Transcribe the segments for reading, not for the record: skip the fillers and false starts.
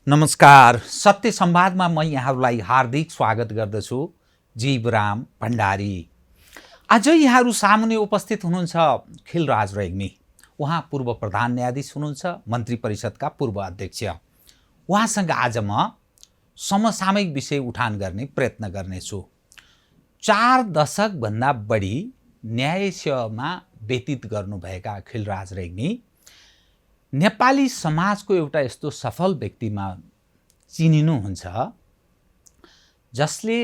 नमस्कार। सत्य संवादमा म यहाँहरूलाई हार्दिक स्वागत गर्दछु। जीवराम भण्डारी। आज यहाँहरू सामुन्ने उपस्थित हुनुहुन्छ खिलराज रेग्मी। उहाँ पूर्व प्रधान न्यायाधीश हुनुहुन्छ, मन्त्री परिषदका पूर्व अध्यक्ष। उहाँसँग आज म समसामयिक विषय उठान गर्ने प्रयत्न गर्नेछु। 4 दशकभन्दा बढी न्याय सेवामा व्यतीत गर्नुभएका खिलराज रेग्मी नेपाली समाजको एउटा यस्तो सफल व्यक्तिमा चिनिनुहुन्छ जसले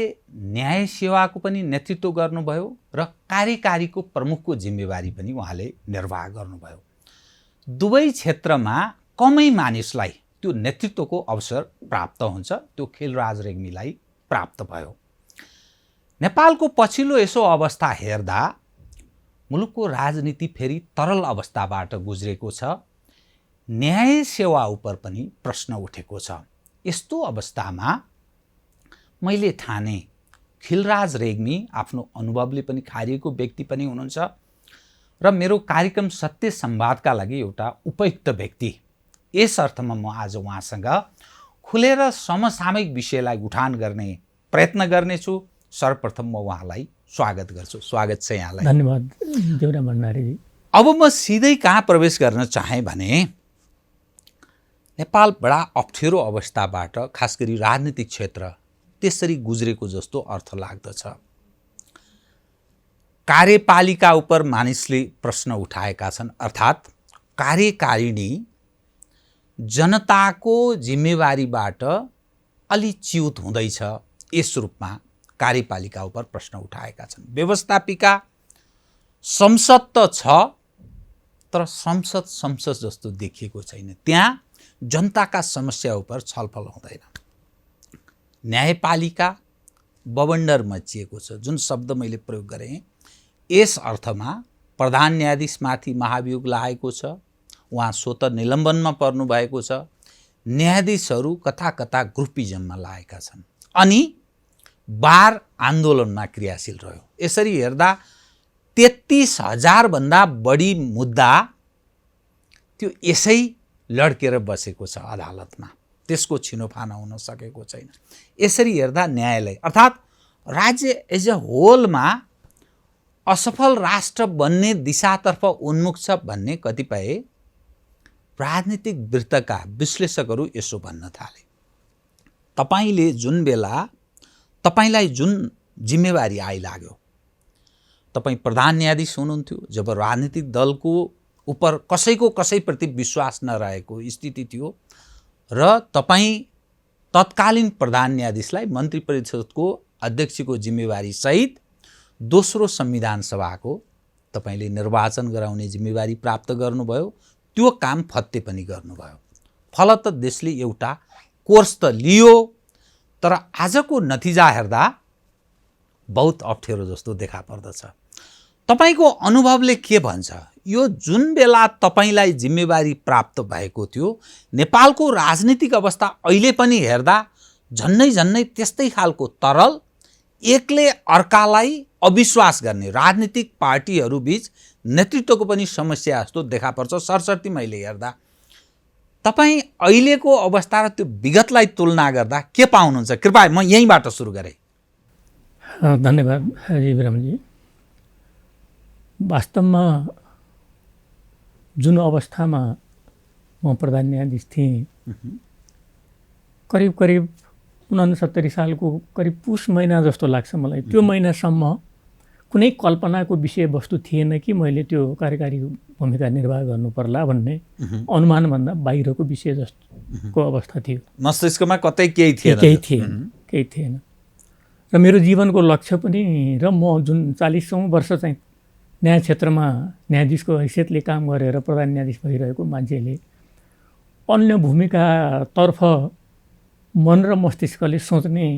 न्याय सेवाको पनि नेतृत्व गर्नुभयो र कार्यकारीको प्रमुखको जिम्मेवारी पनि उहाँले निर्वाह गर्नुभयो। दुवै क्षेत्रमा कमै मानिसलाई त्यो नेतृत्वको अवसर प्राप्त हुन्छ, त्यो खिलराज रेग्मीलाई प्राप्त भयो। नेपालको पछिल्लो यसो अवस्था हेर्दा मुलुकको राजनीति फेरि तरल अवस्थाबाट गुज्रेको छ। न्याय सेवा उप पनि प्रश्न उठेको छ। यस्तो अवस्थामा मैले ठाने खिलराज रेग्मी आफ्नो अनुभवले पनि खारिएको व्यक्ति पनि हुनुहुन्छ र मेरो कार्यक्रम सत्य संवादका लागि एउटा उपयुक्त व्यक्ति। यस अर्थमा म आज उहाँसँग खुलेर समसामयिक विषयलाई उठान गर्ने प्रयत्न गर्नेछु। सर्वप्रथम म उहाँलाई स्वागत गर्छु। स्वागत छ यहाँलाई। धन्यवाद देवराम भण्डारीजी। अब म सिधै कहाँ प्रवेश गर्न चाहे भने नेपाल बडा अप्ठ्यारो अवस्थाबाट खास गरी राजनीतिक क्षेत्र त्यसरी गुज्रेको जस्तो अर्थ लाग्दछ। कार्यपालिका उप मानिसले प्रश्न उठाएका छन्, अर्थात् कार्यकारिणी जनताको जिम्मेवारीबाट अलि च्युत हुँदैछ, यस रूपमा कार्यपालिका उप प्रश्न उठाएका छन्। व्यवस्थापिका संसद त छ, तर संसद जस्तो देखिएको छैन। त्यहाँ जनताका समस्या उप छलफल हुँदैन। न्यायपालिका बवण्डर मचिएको छ, जुन शब्द मैले प्रयोग गरेँ यस अर्थमा प्रधान न्यायाधीशमाथि महाभियोग लागेको छ। उहाँ स्वतः निलम्बनमा पर्नु भएको छ। न्यायाधीशहरू कता कता ग्रुपिजममा लागेका छन् अनि बार आन्दोलनमा क्रियाशील रह्यो। यसरी हेर्दा 33,000 भन्दा बढी मुद्दा त्यो यसै लड्केर बसेको छ अदालतमा, त्यसको छिनोफानो हुन सकेको छैन। यसरी हेर्दा न्यायालय अर्थात् राज्य एज अ होलमा असफल राष्ट्र बन्ने दिशातर्फ उन्मुख छ भन्ने कतिपय राजनीतिक वृत्तका विश्लेषकहरू यसो भन्न थाले। तपाईले जुन बेला तपाईलाई जुन जिम्मेवारी आइलाग्यो, तपाईँ प्रधान न्यायाधीश हुनुहुन्थ्यो जब राजनीतिक दलको उप कसैको कसैप्रति विश्वास नरहेको स्थिति थियो र तपाईँ तत्कालीन प्रधान न्यायाधीशलाई मन्त्री परिषदको अध्यक्षको जिम्मेवारी सहित दोस्रो संविधान सभाको तपाईले निर्वाचन गराउने जिम्मेवारी प्राप्त गर्नुभयो। त्यो काम फत्ते पनि गर्नुभयो। फलत देशले एउटा कोर्स त लियो, तर आजको नतिजा हेर्दा बहुत अप्ठ्यारो जस्तो देखा पर्दछ। तपाईको अनुभवले के भन्छ? यो जुन बेला तपाईलाई जिम्मेवारी प्राप्त भएको थियो, नेपालको राजनीतिक अवस्था अहिले पनि हेर्दा झन्नै त्यस्तै खालको तरल, एकले अर्कालाई अविश्वास गर्ने राजनीतिक पार्टीहरू बीच नेतृत्वको पनि समस्या जस्तो देखा पर्छ। सरसर्ती मैले हेर्दा तपाईँ अहिलेको अवस्था र त्यो विगतलाई तुलना गर्दा के पाउनुहुन्छ? कृपया म यहीँबाट सुरु गरेँ। धन्यवाद जीवरामजी। वास्तवमा जुन अवस्थामा म प्रधान न्यायाधीश थिएँ, करिब 69 सालको करिब पुस महिना जस्तो लाग्छ मलाई। त्यो महिनासम्म कुनै कल्पनाको विषयवस्तु थिएन कि मैले त्यो कार्यकारी भूमिका निर्वाह गर्नु पर्ला भन्ने अनुमानभन्दा बाहिरको विषय जस्तोको अवस्था थियो। मस्तिष्कमा कतै केही थिएन र मेरो जीवनको लक्ष्य पनि र म जुन 40औं वर्ष चाहिँ न्याय क्षेत्रमा न्यायाधीशको हैसियतले काम गरेर प्रधान न्यायाधीश भइरहेको मान्छेले अन्य भूमिकातर्फ मन र मस्तिष्कले सोच्ने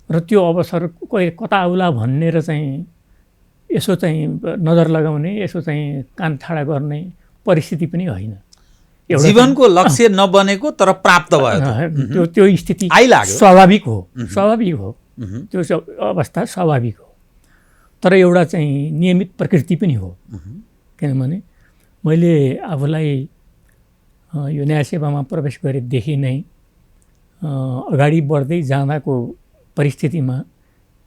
र त्यो अवसर कता आउला भन्ने र चाहिँ यसो चाहिँ नजर लगाउने, यसो चाहिँ कान ठाडा गर्ने परिस्थिति पनि होइन। जीवनको लक्ष्य नबनेको तर प्राप्त भयो, त्यो स्थिति आइलाग्यो। स्वाभाविक हो। त्यो अवस्था स्वाभाविक हो, तर एउटा चाहिँ नियमित प्रकृति पनि हो। किनभने मैले आफूलाई यो न्याय सेवामा प्रवेश गरेदेखि नै अगाडि बढ्दै जाँदाको परिस्थितिमा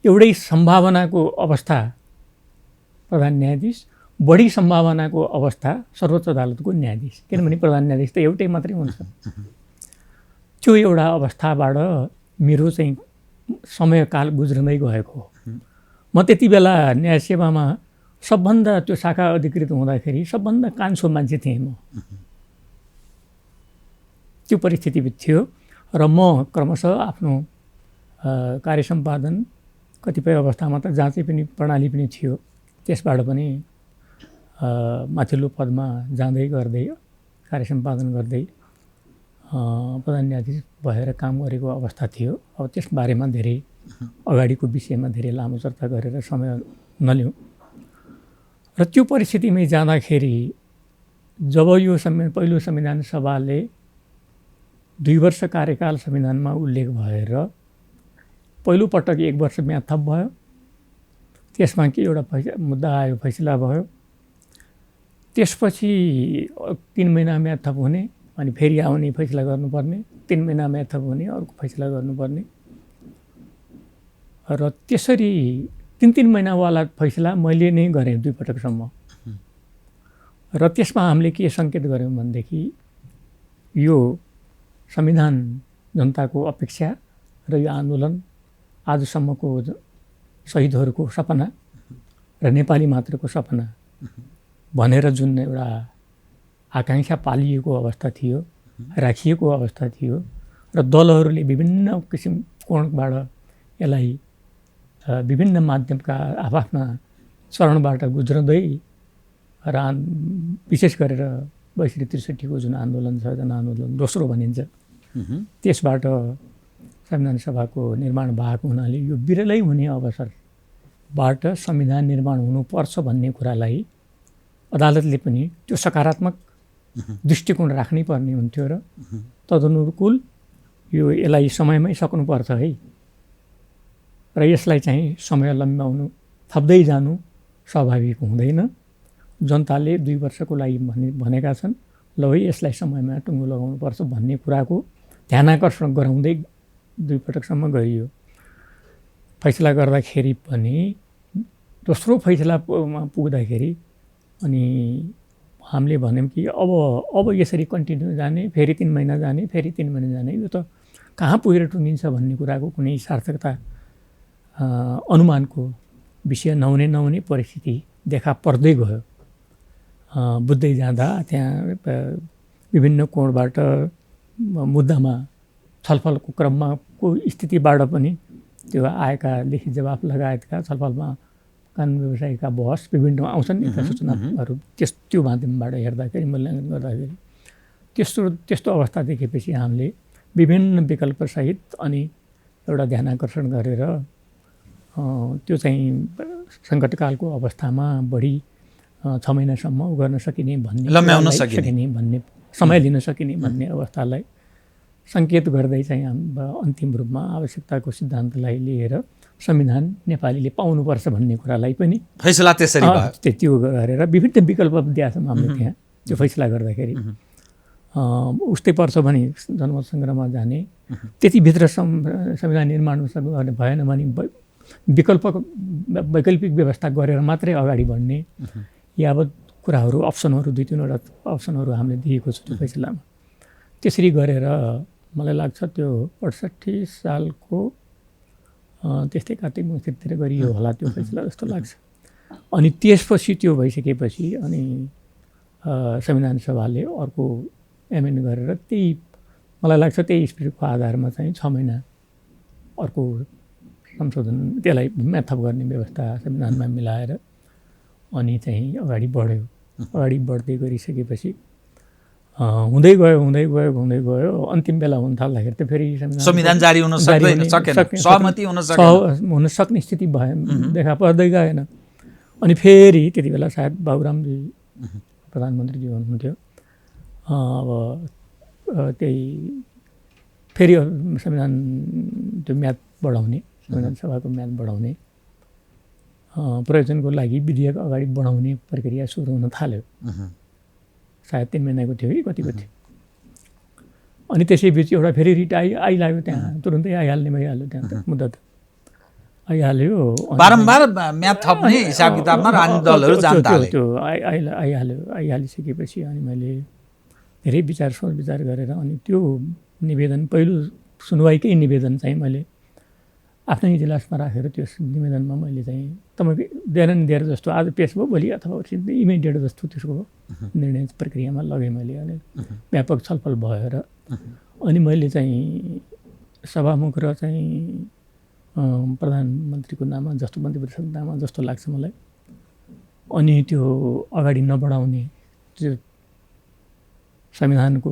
एउटै सम्भावनाको अवस्था प्रधान न्यायाधीश, बढी सम्भावनाको अवस्था सर्वोच्च अदालतको न्यायाधीश, किनभने प्रधान न्यायाधीश त एउटै मात्रै हुन्छ। त्यो एउटा अवस्थाबाट मेरो चाहिँ समयकाल गुज्रँदै गएको हो। म त्यति बेला न्याय सेवामा सबभन्दा त्यो शाखा अधिकृत हुँदाखेरि सबभन्दा कान्छो मान्छे थिएँ म। त्यो परिस्थिति थियो र म क्रमशः आफ्नो कार्य सम्पादन कतिपय अवस्थामा त जाँचै पनि प्रणाली पनि थियो, त्यसबाट पनि माथिल्लो पदमा जाँदै गर्दै कार्य सम्पादन गर्दै प्रधान न्यायाधीश भएर काम गरेको अवस्था थियो। अब त्यस बारेमा धेरै अगाडिको विषयमा धेरै लामो चर्चा गरेर समय नलिउँ। र त्यो परिस्थितिमै जाँदाखेरि जब यो पहिलो संविधान सभाले 2 वर्ष कार्यकाल संविधानमा उल्लेख भएर पहिलोपटक 1 वर्ष म्याद थप भयो, त्यसमा के एउटा मुद्दा आयो, फैसला भयो। त्यसपछि 3 महिना म्याद थप हुने, अनि फेरि आउने फैसला गर्नुपर्ने, 3 महिना म्याद थप हुने, अर्को फैसला गर्नुपर्ने। र त्यसरी 3-3 महिनावाला फैसला मैले नै गरेँ 2 पटकसम्म। र त्यसमा हामीले के सङ्केत गऱ्यौँ भनेदेखि यो संविधान जनताको अपेक्षा र यो आन्दोलन आजसम्मको शहीदहरूको सपना र नेपाली मात्रको सपना भनेर जुन एउटा आकाङ्क्षा पालिएको अवस्था थियो, राखिएको अवस्था थियो, र दलहरूले विभिन्न किसिम कोणबाट यसलाई विभिन्न माध्यमका आफ्ना चरणबाट गुज्रँदै र विशेष गरेर 62-63 को जुन आन्दोलन छ, जनआन्दोलन दोस्रो भनिन्छ, त्यसबाट संविधान सभाको निर्माण भएको हुनाले यो विरलै हुने अवसरबाट संविधान निर्माण हुनुपर्छ भन्ने कुरालाई अदालतले पनि त्यो सकारात्मक दृष्टिकोण राख्नै पर्ने हुन्थ्यो र तदनुकूल यसलाई समयमै सक्नुपर्छ है, र यसलाई चाहिँ समय लम्ब्याउनु, थप्दै जानु स्वाभाविक हुँदैन। जनताले 2 वर्षको लागि भनेका छन्, ल है यसलाई समयमा टुङ्गो लगाउनुपर्छ भन्ने कुराको ध्यानाकर्षण गराउँदै 2 पटकसम्म गरियो। फैसला गर्दाखेरि पनि दोस्रो फैसलामा पुग्दाखेरि अनि हामीले भन्यौँ कि अब यसरी कन्टिन्यू जाने, फेरि 3 महिना जाने, फेरि 3 महिना जाने, यो त कहाँ पुगेर टुङ्गिन्छ भन्ने कुराको कुनै सार्थकता अनुमानको विषय नहुने परिस्थिति देखा पर्दै गयो। बुझ्दै जाँदा त्यहाँ विभिन्न कोणबाट मुद्दामा छलफलको क्रममा को स्थितिबाट पनि त्यो आएका लिखित जवाफ लगायतका छलफलमा कानुन व्यवसायका बहस विभिन्न आउँछन् नि सूचनाहरू, त्यो माध्यमबाट हेर्दाखेरि मूल्याङ्कन गर्दाखेरि त्यस्तो अवस्था देखेपछि हामीले विभिन्न विकल्पसहित अनि एउटा ध्यानाकर्षण गरेर त्यो चाहिँ सङ्कटकालको अवस्थामा बढी 6 महिनासम्म गर्न सकिने भन्ने, लम्ब्याउन सकिने भन्ने, समय लिन सकिने भन्ने अवस्थालाई सङ्केत गर्दै चाहिँ अन्तिम रूपमा आवश्यकताको सिद्धान्तलाई लिएर संविधान नेपालीले पाउनुपर्छ भन्ने कुरालाई पनि फैसला त्यसरी भयो। त्यो गरेर विभिन्न विकल्प दिएका छौँ हामीले त्यहाँ त्यो फैसला गर्दाखेरि। उस्तै पर्छ भने जनमत सङ्ग्रहमा जाने, त्यतिभित्र संविधान निर्माण गर्ने भएन भने वैकल्पिक व्यवस्था गरेर मात्रै अगाडि बढ्ने यावत कुराहरू, अप्सनहरू 2-3वटा अप्सनहरू हामीले दिएको छु त्यो फैसलामा। त्यसरी गरेर मलाई लाग्छ त्यो 68 सालको त्यस्तै कार्तिक मङ्सिरतिर गरियो होला त्यो फैसला जस्तो लाग्छ। अनि त्यसपछि त्यो भइसकेपछि अनि संविधान सभाले अर्को एमेन्ड गरेर त्यही मलाई लाग्छ त्यही स्पिरिटको आधारमा चाहिँ 6 महिना अर्को संशोधन त्यसलाई म्याथअप गर्ने व्यवस्था संविधानमा मिलाएर अनि चाहिँ अगाडि बढ्यो। अगाडि बढ्दै गरिसकेपछि हुँदै गयो अन्तिम बेला हुन थाल्दाखेरि त फेरि संविधान जारी हुन सकेन, सहमति हुन सक्ने स्थिति देखा पर्दै गएन। अनि फेरि त्यति बेला सायद बाबुरामजी प्रधानमन्त्रीजी हुनुहुन्थ्यो। अब त्यही फेरि संविधान त्यो म्याद बढाउने, संविधान सभाको म्याद बढाउने प्रयोजनको लागि विधेयक अगाडि बढाउने प्रक्रिया सुरु हुन थाल्यो। सायद 3 महिनाको थियो कि कतिको थियो। अनि त्यसै बिच एउटा फेरि रिट आइलाग्यो त्यहाँ, तुरुन्तै आइहाल्ने भइहाल्यो त्यहाँ त मुद्दा त आइहाल्यो। बारम्बार म्याद थप्ने हिसाब किताबमा राजनीतिक दलहरू जान थाले। त्यो आइहालिसकेपछि अनि मैले धेरै सोच विचार गरेर अनि त्यो निवेदन पहिलो सुनवाईकै निवेदन चाहिँ मैले आफ्नै इजलासमा राखेर त्यो निवेदनमा मैले चाहिँ तपाईँको देर जस्तो आज पेस भयो भोलि अथवा इमिडिएट जस्तो त्यसको निर्णय प्रक्रियामा लगेँ मैले। अनि व्यापक छलफल भयो र अनि मैले चाहिँ सभामुख र चाहिँ प्रधानमन्त्रीको नाममा जस्तो मन्त्री परिषदको नाममा जस्तो लाग्छ मलाई अनि त्यो अगाडि नबढाउने त्यो संविधानको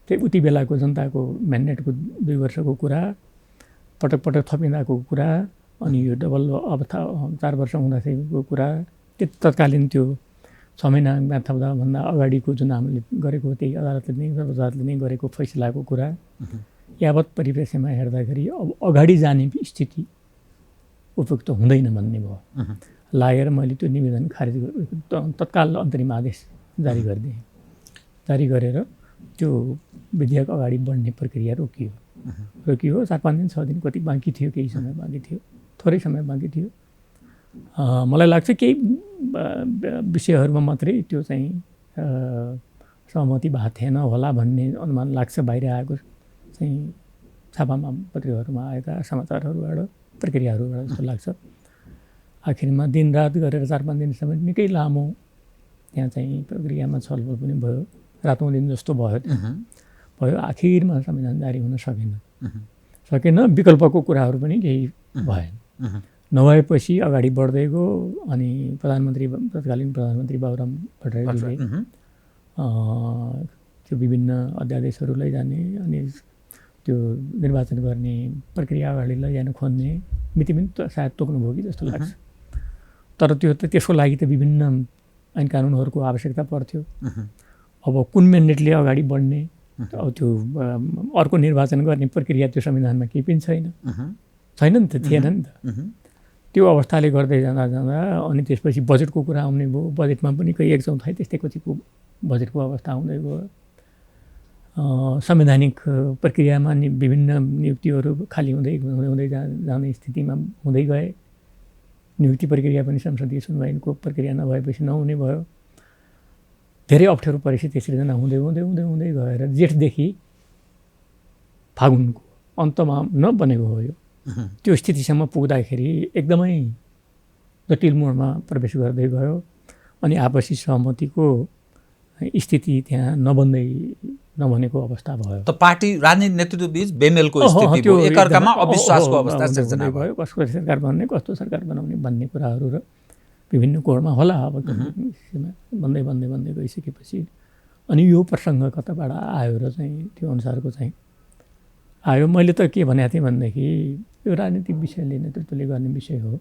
उति बेलाको जनताको म्यान्डेटको 2 वर्षको कुरा पटक पटक थपिँदाको कुरा अनि यो डबल अवस्था 4 वर्ष हुँदाखेरिको कुरा तत्कालीन त्यो 6 महिना म्याद थप्दाभन्दा अगाडिको जुन हामीले गरेको त्यही अदालतले नै गरेको फैसलाको कुरा यावत परिप्रेक्ष्यमा हेर्दाखेरि अब अगाडि जाने स्थिति उपयुक्त हुँदैन भन्ने भयो लागेर मैले त्यो निवेदन खारिज तत्काल अन्तरिम आदेश जारी गरिदिएँ। जारी गरेर त्यो विधेयक अगाडि बढ्ने प्रक्रिया रोकियो 4-5 दिन 6 दिन कति बाँकी थियो, केही समय बाँकी थियो, थोरै समय बाँकी थियो। मलाई लाग्छ केही विषयहरूमा मात्रै त्यो चाहिँ सहमति भएको थिएन होला भन्ने अनुमान लाग्छ बाहिर आएको चाहिँ छापामा पत्रिकाहरूमा आएका समाचारहरूबाट प्रक्रियाहरूबाट जस्तो लाग्छ। आखिरमा दिनरात गरेर 4-5 दिनसम्म निकै लामो त्यहाँ चाहिँ प्रक्रियामा छलफल पनि भयो, रातौँ दिन जस्तो भयो। आखिरमा संविधान जारी हुन सकेन। विकल्पको कुराहरू पनि केही भएन। नभएपछि अगाडि बढ्दै गयो अनि तत्कालीन प्रधानमन्त्री बाबुराम भट्टराईजीले त्यो विभिन्न अध्यादेशहरू लैजाने अनि त्यो निर्वाचन गर्ने प्रक्रिया अगाडि लैजान खोज्ने मिति पनि सायद तोक्नुभयो कि जस्तो लाग्छ। तर त्यसको लागि त विभिन्न ऐन कानुनहरूको आवश्यकता पर्थ्यो। अब कुन म्यान्डेटले अगाडि बढ्ने, अब त्यो अर्को निर्वाचन गर्ने प्रक्रिया त्यो संविधानमा केही पनि छैन नि त, थिएन नि त। त्यो अवस्थाले गर्दै जाँदा अनि त्यसपछि बजेटको कुरा आउने भयो। बजेटमा पनि कोही 1/4 त्यस्तै कतिको बजेटको अवस्था आउँदै गयो। संवैधानिक प्रक्रियामा विभिन्न नियुक्तिहरू खाली हुँदै जाने स्थितिमा हुँदै गए। नियुक्ति प्रक्रिया पनि संसदीय सुनवाईको प्रक्रिया नभएपछि नहुने भयो। धेरै अप्ठ्यारो परिस्थिति सिर्जना हुँदै गएर जेठदेखि फागुनको अन्तमा नबनेको हो यो। त्यो स्थितिसम्म पुग्दाखेरि एकदमै जटिल मोडमा प्रवेश गर्दै गयो अनि आपसी सहमतिको स्थिति त्यहाँ नबनेको अवस्था भयो। त पार्टी राजनीतिक नेतृत्व बीच बेमेलको स्थिति भयो, एकअर्कामा अविश्वासको अवस्था सिर्जना भयो। कसको सरकार बन्ने, कस्तो सरकार बनाउने भन्ने कुराहरू र विभिन्न कोणमा होला। अब भन्दै गइसकेपछि अनि यो प्रसङ्ग कताबाट आयो र चाहिँ त्यो अनुसारको चाहिँ आयो। मैले त के भनेको थिएँ भनेदेखि यो राजनीतिक विषयले नेतृत्वले गर्ने विषय हो,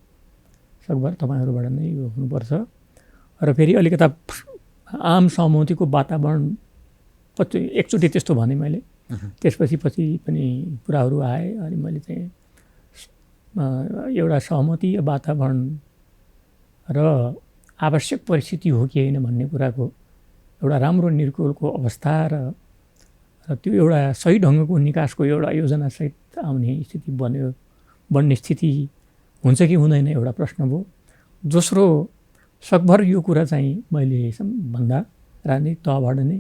सकभर तपाईँहरूबाट नै यो हुनुपर्छ र फेरि अलिकता आम सहमतिको वातावरण एकचोटि त्यस्तो भने मैले। त्यसपछि पनि कुराहरू आए अनि मैले चाहिँ एउटा सहमति वातावरण र आवश्यक परिस्थिति हो कि होइन भन्ने कुराको एउटा राम्रो निर्कुलको अवस्था र त्यो एउटा सही ढङ्गको निकासको एउटा योजनासहित आउने स्थिति बन्ने स्थिति हुन्छ कि हुँदैन एउटा प्रश्न भयो। दोस्रो, सकभर यो कुरा चाहिँ मैले भन्दा राजनीतिक तहबाट नै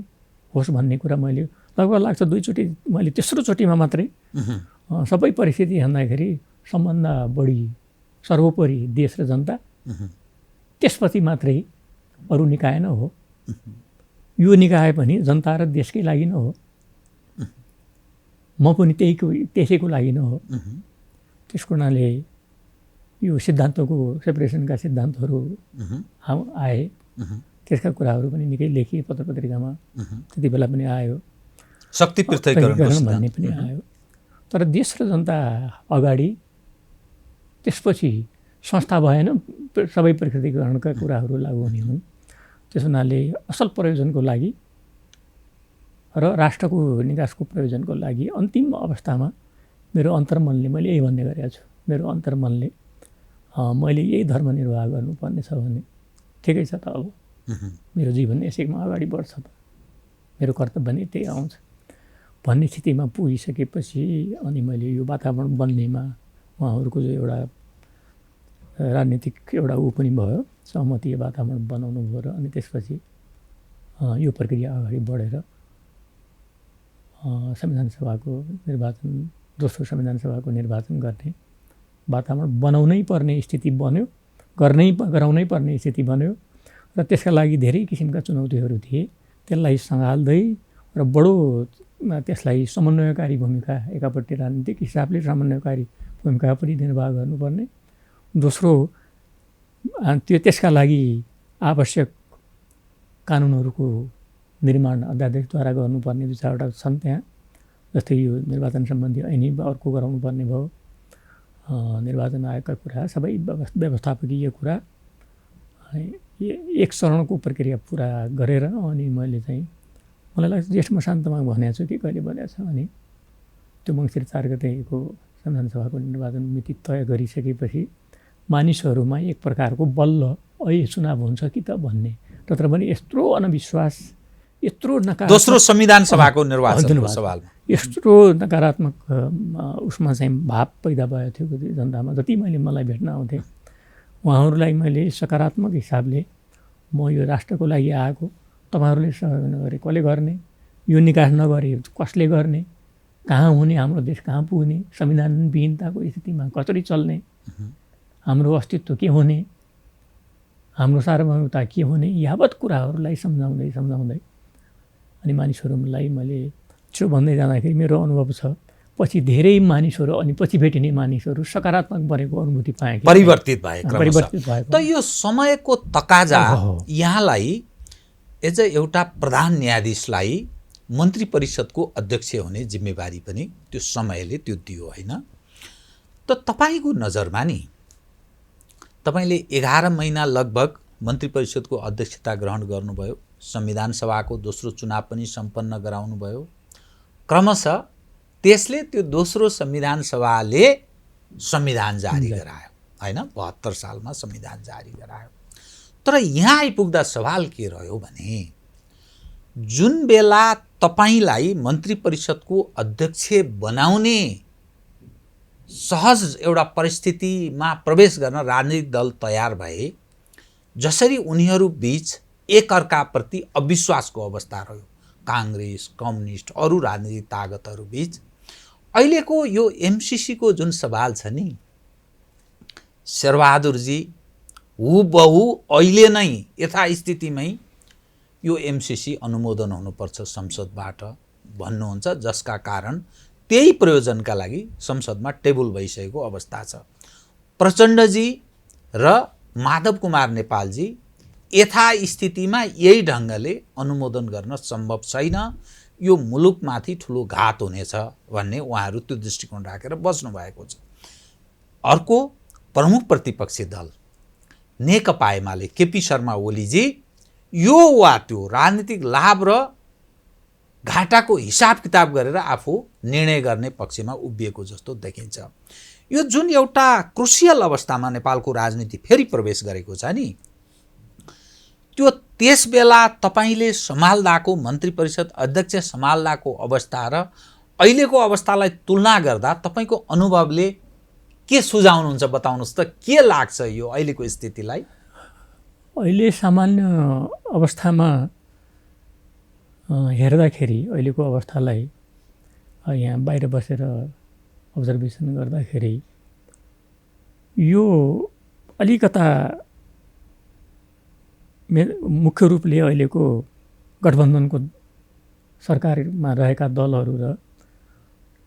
होस् भन्ने कुरा मैले लगभग लाग्छ 2 चोटि मैले तेस्रो चोटिमा मात्रै सबै परिस्थिति हेर्दाखेरि सबभन्दा बढी सर्वोपरि देश र जनता, त्यसपछि मात्रै अरू निकाय न हो। यो निकाय पनि जनता र देशकै लागि न हो, म पनि त्यसैको लागि न हो। त्यसको हुनाले यो सिद्धान्तको सेपरेसनका सिद्धान्तहरू आए। त्यसका कुराहरू पनि निकै लेखिए पत्रपत्रिकामा, त्यति बेला पनि आयो। शक्ति पृथकीकरण भन्ने पनि आयो। तर देश र जनता अगाडि, त्यसपछि संस्था भएन, सबै पृथकीकरणका कुराहरू लागू हुने हुन्। त्यस हुनाले असल प्रयोजनको लागि र राष्ट्रको निकासको प्रयोजनको लागि अन्तिम अवस्थामा मेरो अन्तर्मनले मैले यही भन्ने गरेको छु। मेरो अन्तर्मनले मैले यही धर्म निर्वाह गर्नुपर्ने छ भने ठिकै छ त, अब मेरो जीवन यसैमा अगाडि बढ्छ त, मेरो कर्तव्य नै त्यही आउँछ। भन्ने स्थितिमा पुगिसकेपछि अनि मैले यो वातावरण बन्नेमा उहाँहरूको जो एउटा राजनीतिक एउटा ऊ पनि भयो, सहमतीय वातावरण बनाउनु भयो र अनि त्यसपछि यो प्रक्रिया अगाडि बढेर संविधान सभाको निर्वाचन, दोस्रो संविधान सभाको निर्वाचन गर्ने वातावरण बनाउनै पर्ने स्थिति बन्यो, गराउनै पर्ने स्थिति बन्यो र त्यसका लागि धेरै किसिमका चुनौतीहरू थिए। त्यसलाई सँगाल्दै र बडो त्यसलाई समन्वयकारी भूमिका, एकापट्टि राजनीतिक हिसाबले समन्वयकारी भूमिका पनि निर्वाह गर्नुपर्ने, दोस्रो त्यसका लागि आवश्यक कानुनहरूको निर्माण अध्यादेशद्वारा गर्नुपर्ने दुई चारवटा छन् त्यहाँ, जस्तै यो निर्वाचन सम्बन्धी ऐन अर्को गराउनु पर्ने भयो, निर्वाचन आयोगका कुरा, सबै व्यवस्थापकीय कुरा एक चरणको प्रक्रिया पुरा गरेर अनि मैले चाहिँ मलाई लाग्छ जेठ मसान्तमा भनेको छु कि कहिले भनेको छ, अनि त्यो मङ्सिर 4 गतेको संविधान सभाको निर्वाचन मिति तय गरिसकेपछि मानिसहरूमा एक प्रकारको बल्ल अहिले चुनाव हुन्छ कि त भन्ने, तर पनि यत्रो अनविश्वास, यत्रो नकारात्मक दोस्रो संविधान सभाको निर्वाचनको सवालमा यत्रो नकारात्मक उसमा चाहिँ भाव पैदा भएको थियो जनतामा। जति मलाई भेट्न आउँथे उहाँहरूलाई मैले सकारात्मक हिसाबले म यो राष्ट्रको लागि आएको, तपाईँहरूले सहयोग नगरे कसले गर्ने, यो निकास नगरे कसले गर्ने, कहाँ हुने हाम्रो देश, कहाँ पुग्ने, संविधानविहीनताको स्थितिमा कसरी चल्ने, हाम्रो अस्तित्व के हुने, हाम्रो सार्वभौमिकता के हुने, यावत कुराहरूलाई सम्झाउँदै अनि मानिसहरूलाई मैले त्यो भन्दै जाँदाखेरि मेरो अनुभव छ पछि धेरै मानिसहरू अनि पछि भेटिने मानिसहरू सकारात्मक बनेको अनुभूति पाए, परिवर्तित भए। भएको। त यो समयको तकाजा यहाँलाई एज एउटा प्रधान न्यायाधीशलाई मन्त्री परिषदको अध्यक्ष हुने जिम्मेवारी पनि त्यो समयले त्यो दियो होइन? त तपाईँको नजरमा नि तपाईँले 11 महिना लगभग मन्त्री परिषदको अध्यक्षता ग्रहण गर्नुभयो, संविधान सभाको दोस्रो चुनाव पनि सम्पन्न गराउनुभयो, क्रमशः त्यसले त्यो दोस्रो संविधान सभाले संविधान जारी गरायो होइन, 72 सालमा संविधान जारी गरायो। तर यहाँ आइपुग्दा सवाल के रह्यो भने जुन बेला तपाईँलाई मन्त्री परिषदको अध्यक्ष बनाउने सहज एउटा परिस्थितिमा प्रवेश गर्न राजनीतिक दल तयार भए, जसरी उनीहरू बीच एकअर्काप्रति अविश्वासको अवस्था रह्यो, काङ्ग्रेस, कम्युनिस्ट, अरू राजनीतिक तागतहरू बीच, अहिलेको यो एमसिसीको जुन सवाल छ नि शेरबहादुरजी हुबहु अहिले नै यथास्थितिमै यो एमसिसी अनुमोदन हुनुपर्छ संसदबाट भन्नुहुन्छ, जसका कारण त्यही प्रयोजनका लागि संसदमा टेबल भइसकेको अवस्था छ। प्रचण्डजी र माधव कुमार नेपालजी यथास्थितिमा यही ढङ्गले अनुमोदन गर्न सम्भव छैन, यो मुलुकमाथि ठुलो घात हुनेछ भन्ने उहाँहरू त्यो दृष्टिकोण राखेर बस्नु भएको छ। अर्को प्रमुख प्रतिपक्षी दल नेकपा एमाले केपी शर्मा ओलीजी यो वा त्यो राजनीतिक लाभ र घाटाको हिसाब किताब गरेर आफू निर्णय गर्ने पक्षमा उभिएको जस्तो देखिन्छ। यो जुन एउटा क्रुसियल अवस्थामा नेपालको राजनीति फेरि प्रवेश गरेको छ नि, त्यो त्यस बेला तपाईँले सम्हाल्दाको मन्त्री परिषद अध्यक्ष सम्हाल्दाको अवस्था र अहिलेको अवस्थालाई तुलना गर्दा तपाईँको अनुभवले के सुझाउनुहुन्छ बताउनुहोस् त, के लाग्छ यो अहिलेको स्थितिलाई? अहिले सामान्य अवस्थामा हेर्दाखेरि अहिलेको अवस्थालाई यहाँ बाहिर बसेर अब्जर्भेसन गर्दाखेरि यो अलिकता मुख्य रूपले अहिलेको गठबन्धनको सरकारमा रहेका दलहरू र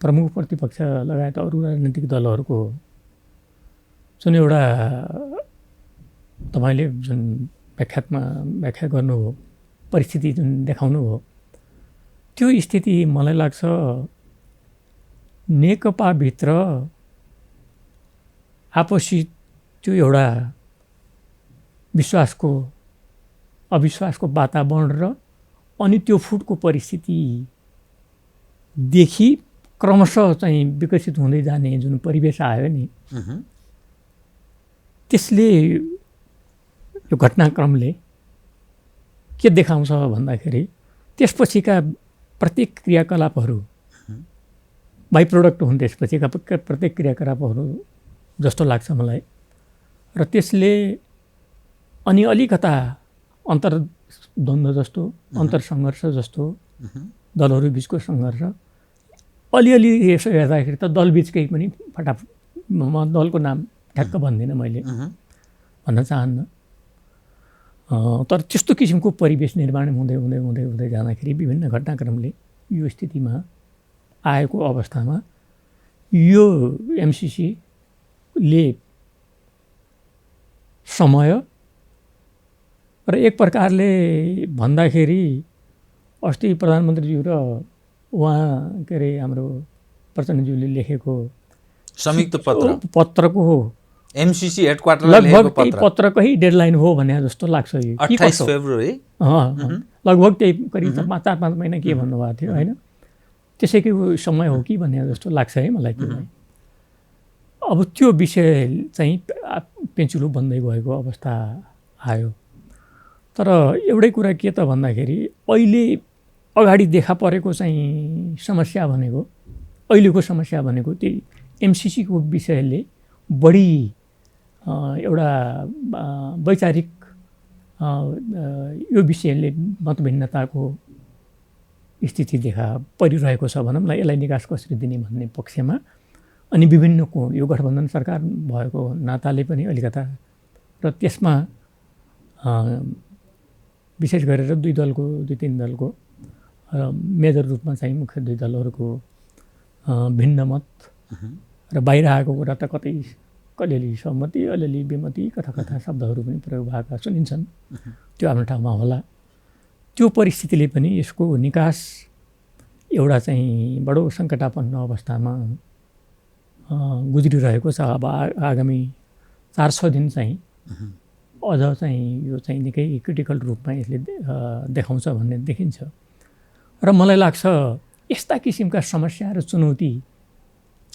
प्रमुख प्रतिपक्ष लगायत अरू राजनीतिक दलहरूको जुन एउटा तपाईँले जुन व्याख्या गर्नुभयो, परिस्थिति जुन देखाउनु हो, त्यो स्थिति मलाई लाग्छ नेकपाभित्र आपसी त्यो एउटा विश्वासको अविश्वासको वातावरण र अनि त्यो फुटको परिस्थितिदेखि क्रमशः चाहिँ विकसित हुँदै जाने जुन परिवेश आयो नि, त्यसले यो घटनाक्रमले के देखाउँछ भन्दाखेरि त्यसपछिका प्रत्येक क्रियाकलापहरू बाई प्रोडक्ट हुन् त्यसपछिका प्रत्येक क्रियाकलापहरू जस्तो लाग्छ मलाई। र त्यसले अनि अलिकता अन्तर्द्वन्द्व जस्तो, अन्तरसङ्घर्ष जस्तो, दलहरू बिचको सङ्घर्ष अलिअलि यसो हेर्दाखेरि त दलबिचकै पनि फटाफट, म दलको नाम ठ्याक्क भन्दिनँ मैले, भन्न चाहन्न। तर त्यस्तो किसिमको परिवेश निर्माण हुँदै हुँदै हुँदै हुँदै जाँदाखेरि विभिन्न घटनाक्रमले यो स्थितिमा आएको अवस्थामा यो एमसिसीले समय र एक प्रकारले भन्दाखेरि अस्ति प्रधानमन्त्रीज्यू र उहाँ के अरे हाम्रो प्रचण्डज्यूले लेखेको संयुक्त पत्रको एमसिसी हेडक्वार्टरले लगभग त्यही पत्रकै डेडलाइन हो भने जस्तो लाग्छ। यो 28 फेब्रुअरी लगभग त्यही करिब 4-5 महिना के भन्नुभएको थियो होइन, त्यसैकै समय हो कि भन्ने जस्तो लाग्छ है मलाई त्यो। अब त्यो विषय चाहिँ पेन्चुलो बन्दै गएको अवस्था आयो। तर एउटै कुरा के त भन्दाखेरि अहिले अगाडि देखा परेको चाहिँ समस्या भनेको, अहिलेको समस्या भनेको त्यही एमसिसीको विषयले बढी एउटा वैचारिक यो विषयले मतभिन्नताको स्थिति देखा परिरहेको छ भनौँ न, यसलाई निकास कसरी दिने भन्ने पक्षमा। अनि विभिन्न कोण, यो गठबन्धन सरकार भएको नाताले पनि अलिकता, र त्यसमा विशेष गरेर 2-3 दलको मेजर रूपमा चाहिँ मुख्य 2 दलहरूको भिन्न मत र बाहिर आएको कुरा त कतै अलिअलि सहमति, अलिअलि विमति, कथा शब्दहरू पनि प्रयोग भएका सुनिन्छन्। त्यो आफ्नो ठाउँमा होला। त्यो परिस्थितिले पनि यसको निकास एउटा चाहिँ बडो सङ्कटापन्न अवस्थामा गुज्रिरहेको छ। अब आगामी 4-6 दिन चाहिँ अझ चाहिँ यो चाहिँ निकै क्रिटिकल रूपमा यसले देखाउँछ भन्ने देखिन्छ। र मलाई लाग्छ यस्ता किसिमका समस्या र चुनौती,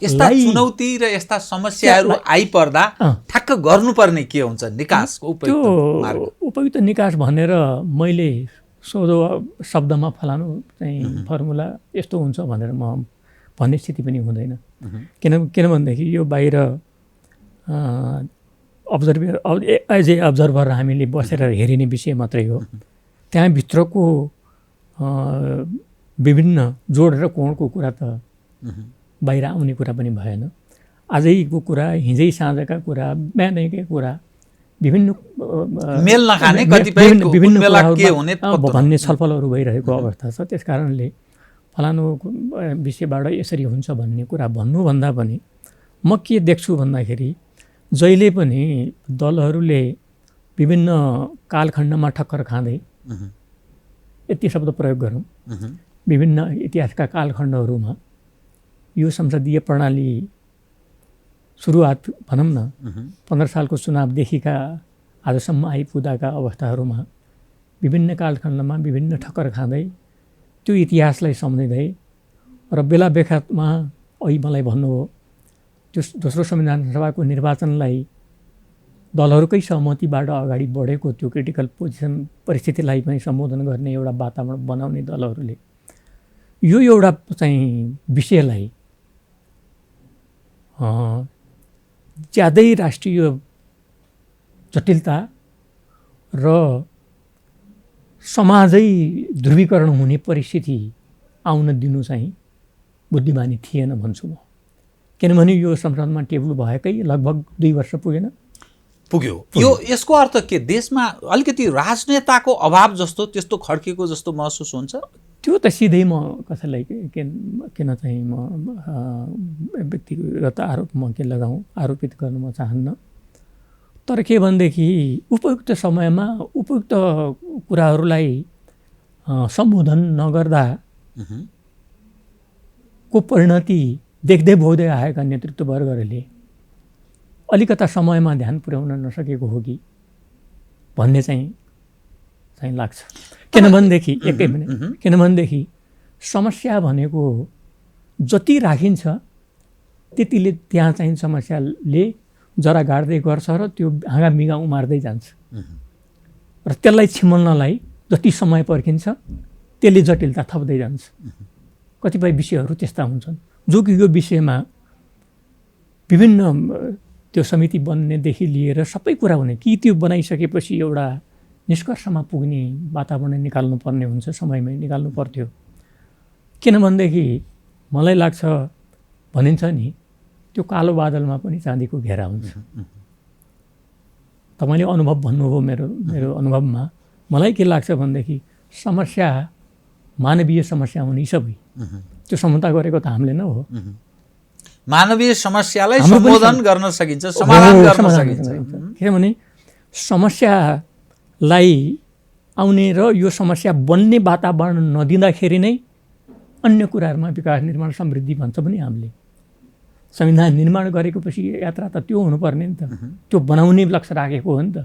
यस्ता चुनौती र यस्ता समस्याहरू आइपर्दा ठ्याक्क गर्नुपर्ने के हुन्छ निकासको उपयुक्त निकास भनेर मैले सोझो शब्दमा फलानु चाहिँ फर्मुला यस्तो हुन्छ भनेर म भन्ने स्थिति पनि हुँदैन। किनभनेदेखि यो बाहिर एज ए अब्जर्भर हामीले बसेर हेरिने विषय मात्रै हो। त्यहाँभित्रको विभिन्न जोड र कोणको कुरा त बाहिर आउने कुरा पनि भएन। आजैको कुरा, हिजै साँझका कुरा, बिहानैकै कुरा, विभिन्न मेल नखाने कतिपय विभिन्न भन्ने छलफलहरू भइरहेको अवस्था छ। त्यस कारणले फलानु विषयबाट यसरी हुन्छ भन्ने कुरा भन्नुभन्दा पनि म के देख्छु भन्दाखेरि जहिले पनि दलहरूले विभिन्न कालखण्डमा ठक्कर खाँदै, यति शब्द प्रयोग गरौँ, विभिन्न इतिहासका कालखण्डहरूमा यो संसदीय प्रणाली सुरुवात भनौँ न 15 सालको चुनावदेखिका आजसम्म आइपुग्दाका अवस्थाहरूमा विभिन्न कालखण्डमा विभिन्न ठक्कर खाँदै त्यो इतिहासलाई सम्झिँदै र बेला बेखातमा अहिले मलाई भन्नु हो त्यो दोस्रो संविधान सभाको निर्वाचनलाई दलहरूकै सहमतिबाट अगाडि बढेको त्यो क्रिटिकल पोजिसन परिस्थितिलाई पनि सम्बोधन गर्ने एउटा वातावरण बनाउने दलहरूले यो एउटा चाहिँ विषयलाई ज्यादै राष्ट्रिय जटिलता र समाजै ध्रुवीकरण हुने परिस्थिति आउन दिनु चाहिँ बुद्धिमानी थिएन भन्छु म। किनभने यो संसदमा टेबल भएकै लगभग 2 वर्ष पुग्यो। यो यसको अर्थ के देशमा अलिकति राजनेताको अभाव जस्तो त्यस्तो खड्केको जस्तो महसुस हुन्छ? त्यो त सिधै म कसैलाई किन चाहिँ म व्यक्तिगत आरोप म के लगाउँ, आरोपित गर्न म चाहन्न। तर के भनेदेखि उपयुक्त समयमा उपयुक्त कुराहरूलाई सम्बोधन नगर्दा को परिणति देख्दै भोग्दै आएका नेतृत्ववर्गहरूले अलिकता समयमा ध्यान पुर्याउन नसकेको हो कि भन्ने चाहिँ लाग्छ। किनभनेदेखि एकै मिनट, किनभनेदेखि समस्या भनेको जति राखिन्छ त्यतिले त्यहाँ चाहिँ समस्याले जरा गाड्दै गर्छ र त्यो हाँगा मिगा उमार्दै जान्छ र त्यसलाई छिमल्नलाई जति समय पर्खिन्छ त्यसले जटिलता थप्दै जान्छ। कतिपय विषयहरू त्यस्ता हुन्छन्। जो कि यो विषयमा विभिन्न त्यो समिति बन्नेदेखि लिएर सबै कुरा हुने कि त्यो बनाइसकेपछि एउटा निष्कर्षमा पुग्ने वातावरण निकाल्नुपर्ने हुन्छ, समयमै निकाल्नु पर्थ्यो। किनभनेदेखि मलाई लाग्छ भनिन्छ नि त्यो कालो बादलमा पनि चाँदीको घेरा हुन्छ। तपाईँले अनुभव भन्नुभयो, मेरो अनुभवमा मलाई के लाग्छ भनेदेखि समस्या मानवीय समस्या हुने सबै त्यो समता गरेको त हामीले नै हो। मानवीय समस्यालाई सम्बोधन गर्न सकिन्छ, समाधान गर्न सकिन्छ। किनभने समस्यालाई आउने र यो समस्या बन्ने वातावरण नदिँदाखेरि नै अन्य कुराहरूमा विकास, निर्माण, समृद्धि भन्छ पनि हामीले। संविधान निर्माण गरेको पछि यात्रा त त्यो हुनुपर्ने नि त, त्यो बनाउने लक्ष्य राखेको हो नि त।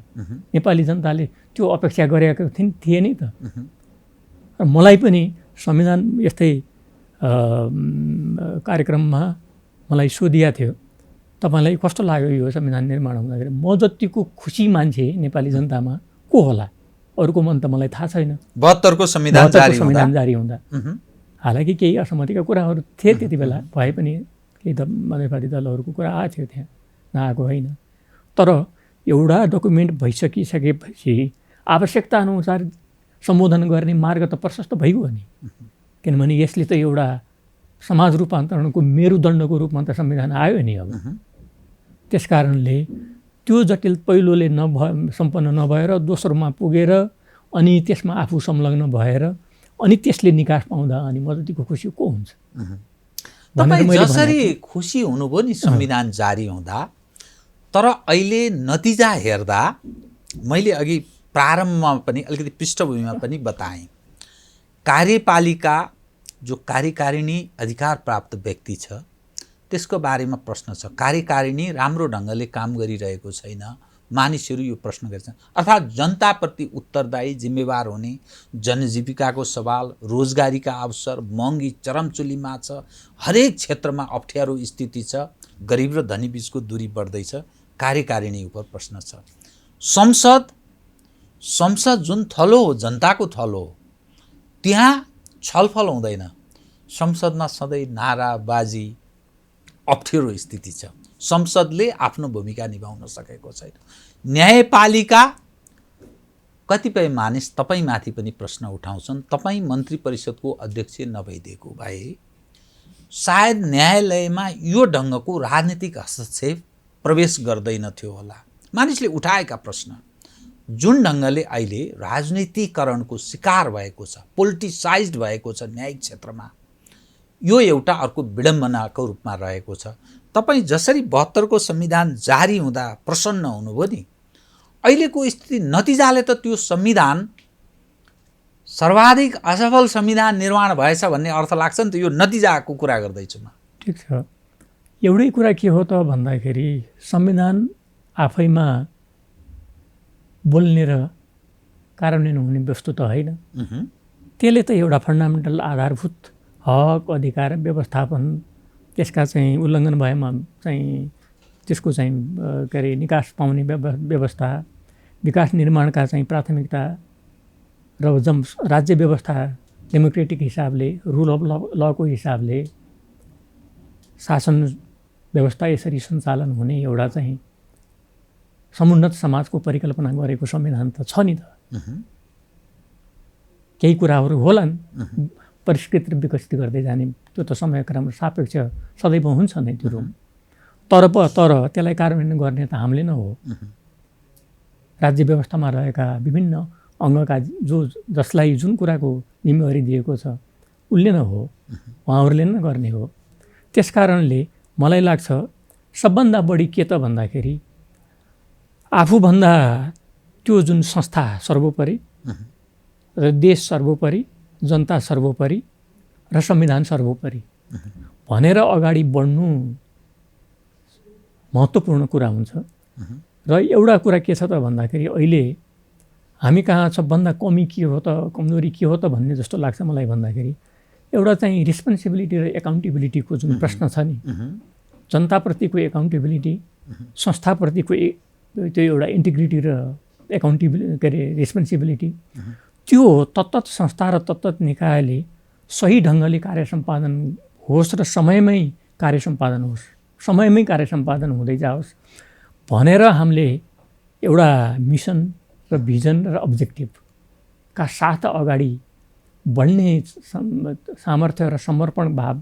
नेपाली जनताले त्यो अपेक्षा गरेको थिए नि त। र मलाई पनि संविधान यस्तै कार्यक्रममा मलाई सोधिया थियो, तपाईँलाई कस्तो लाग्यो यो संविधान निर्माण हुँदाखेरि? म जतिको खुसी मान्छे नेपाली जनतामा को होला, अरूको मन त मलाई थाहा छैन। 72 को संविधान जारी हुँदा हालाकि केही असहमतिका कुराहरू थिए त्यति बेला, भए पनि केही मधेसवादी दलहरूको कुरा आएको थियो, त्यहाँ नआएको होइन। तर एउटा डकुमेन्ट भइसकिसकेपछि आवश्यकता अनुसार सम्बोधन गर्ने मार्ग त प्रशस्त भइगयो नि। किनभने यसले त एउटा समाज रूपान्तरणको मेरुदण्डको रूपमा त संविधान आयो नि। अब त्यस कारणले त्यो जटिल पहिलोले सम्पन्न नभएर दोस्रोमा पुगेर अनि त्यसमा आफू संलग्न भएर अनि त्यसले निकास पाउँदा अनि म जतिको खुसी को हुन्छ? तपाईँ जसरी खुसी हुनुभयो नि संविधान जारी हुँदा, तर अहिले नतिजा हेर्दा मैले अघि प्रारम्भमा पनि अलिकति पृष्ठभूमिमा पनि बताएँ, कार्यपालिका जो कार्यकारिणी अधिकार प्राप्त व्यक्ति छ त्यसको बारेमा प्रश्न छ। कार्यकारिणी राम्रो ढङ्गले काम गरिरहेको छैन, मानिसहरू यो प्रश्न गर्छन्। अर्थात् जनताप्रति उत्तरदायी, जिम्मेवार हुने, जनजीविकाको सवाल, रोजगारीका अवसर, महँगी चरमचुलीमा छ, हरेक क्षेत्रमा अप्ठ्यारो स्थिति छ, गरिब र धनी बीचको दूरी बढ्दैछ, कार्यकारिणी उप प्रश्न छ। संसद जुन थलो हो, जनताको थलो हो, त्यहाँ छलफल हुँदैन। संसदमा सधैँ नाराबाजी, अप्ठ्यारो स्थिति छ। संसदले आफ्नो भूमिका निभाउन सकेको छैन। न्यायपालिका कतिपय मानिस तपाईमाथि पनि प्रश्न उठाउँछन्, तपाईँ मन्त्री परिषदको अध्यक्ष नभइदिएको भए सायद न्यायालयमा यो ढङ्गको राजनीतिक हस्तक्षेप प्रवेश गर्दैनथ्यो होला। मानिसले उठाएका प्रश्न जुन ढङ्गले अहिले राजनीतिकरणको शिकार भएको छ, पोलिटिसाइज्ड भएको छ न्यायिक क्षेत्रमा, यो एउटा अर्को विडम्बनाको रूपमा रहेको छ। तपाईँ जसरी 72 को संविधान जारी हुँदा प्रसन्न हुनुभयो नि, अहिलेको स्थिति नतिजाले त त्यो संविधान सर्वाधिक असफल संविधान निर्माण भएछ भन्ने अर्थ लाग्छ नि त। यो नतिजाको कुरा गर्दैछु म। ठिक छ। एउटै कुरा के हो त भन्दाखेरि संविधान आफैमा बोल्ने र कार्यान्वयन हुने वस्तु त होइन। त्यसले त एउटा फन्डामेन्टल आधारभूत हक, अधिकार, व्यवस्थापन, त्यसका चाहिँ उल्लङ्घन भएमा चाहिँ त्यसको चाहिँ के अरे निकास पाउने व्यवस्था, विकास निर्माणका चाहिँ प्राथमिकता र राज्य व्यवस्था डेमोक्रेटिक हिसाबले, रुल अफ लको हिसाबले शासन व्यवस्था यसरी सञ्चालन हुने एउटा चाहिँ समुन्नत समाजको परिकल्पना गरेको संविधान त छ नि त। केही कुराहरू होलान् परिष्कृत र विकसित गर्दै जाने, त्यो त समयक्रम सापेक्ष सदैव हुन्छ नै त्यो रूप। तर त्यसलाई कार्यान्वयन गर्ने त हामीले नै हो। राज्य व्यवस्थामा रहेका विभिन्न अङ्गका जसलाई जुन कुराको जिम्मेवारी दिएको छ उसले नै हो, उहाँहरूले नै गर्ने हो। त्यस कारणले मलाई लाग्छ सबभन्दा बढी के त भन्दाखेरि आफूभन्दा त्यो जुन संस्था सर्वोपरि र देश सर्वोपरि, जनता सर्वोपरि र संविधान सर्वोपरि भनेर अगाडि बढ्नु महत्त्वपूर्ण कुरा हुन्छ। र एउटा कुरा के छ त भन्दाखेरि अहिले हामी कहाँ सबभन्दा कमी के हो त, कमजोरी के हो त भन्ने जस्तो लाग्छ मलाई भन्दाखेरि एउटा चाहिँ रेस्पोन्सिबिलिटी र एकाउन्टेबिलिटीको जुन प्रश्न छ नि, जनताप्रतिको एकाउन्टेबिलिटी, संस्थाप्रतिको त्यो एउटा इन्टिग्रिटी र एकाउन्टेबिलिटी के अरे रेस्पोन्सिबिलिटी, त्यो तत्त संस्था र तत्त निकायले सही ढङ्गले कार्य सम्पादन होस् र समयमै कार्य सम्पादन होस्, समयमै कार्य सम्पादन हुँदै जाओस् भनेर हामीले एउटा मिसन र भिजन र अब्जेक्टिभका साथ अगाडि बढ्ने सामर्थ्य र समर्पण भाव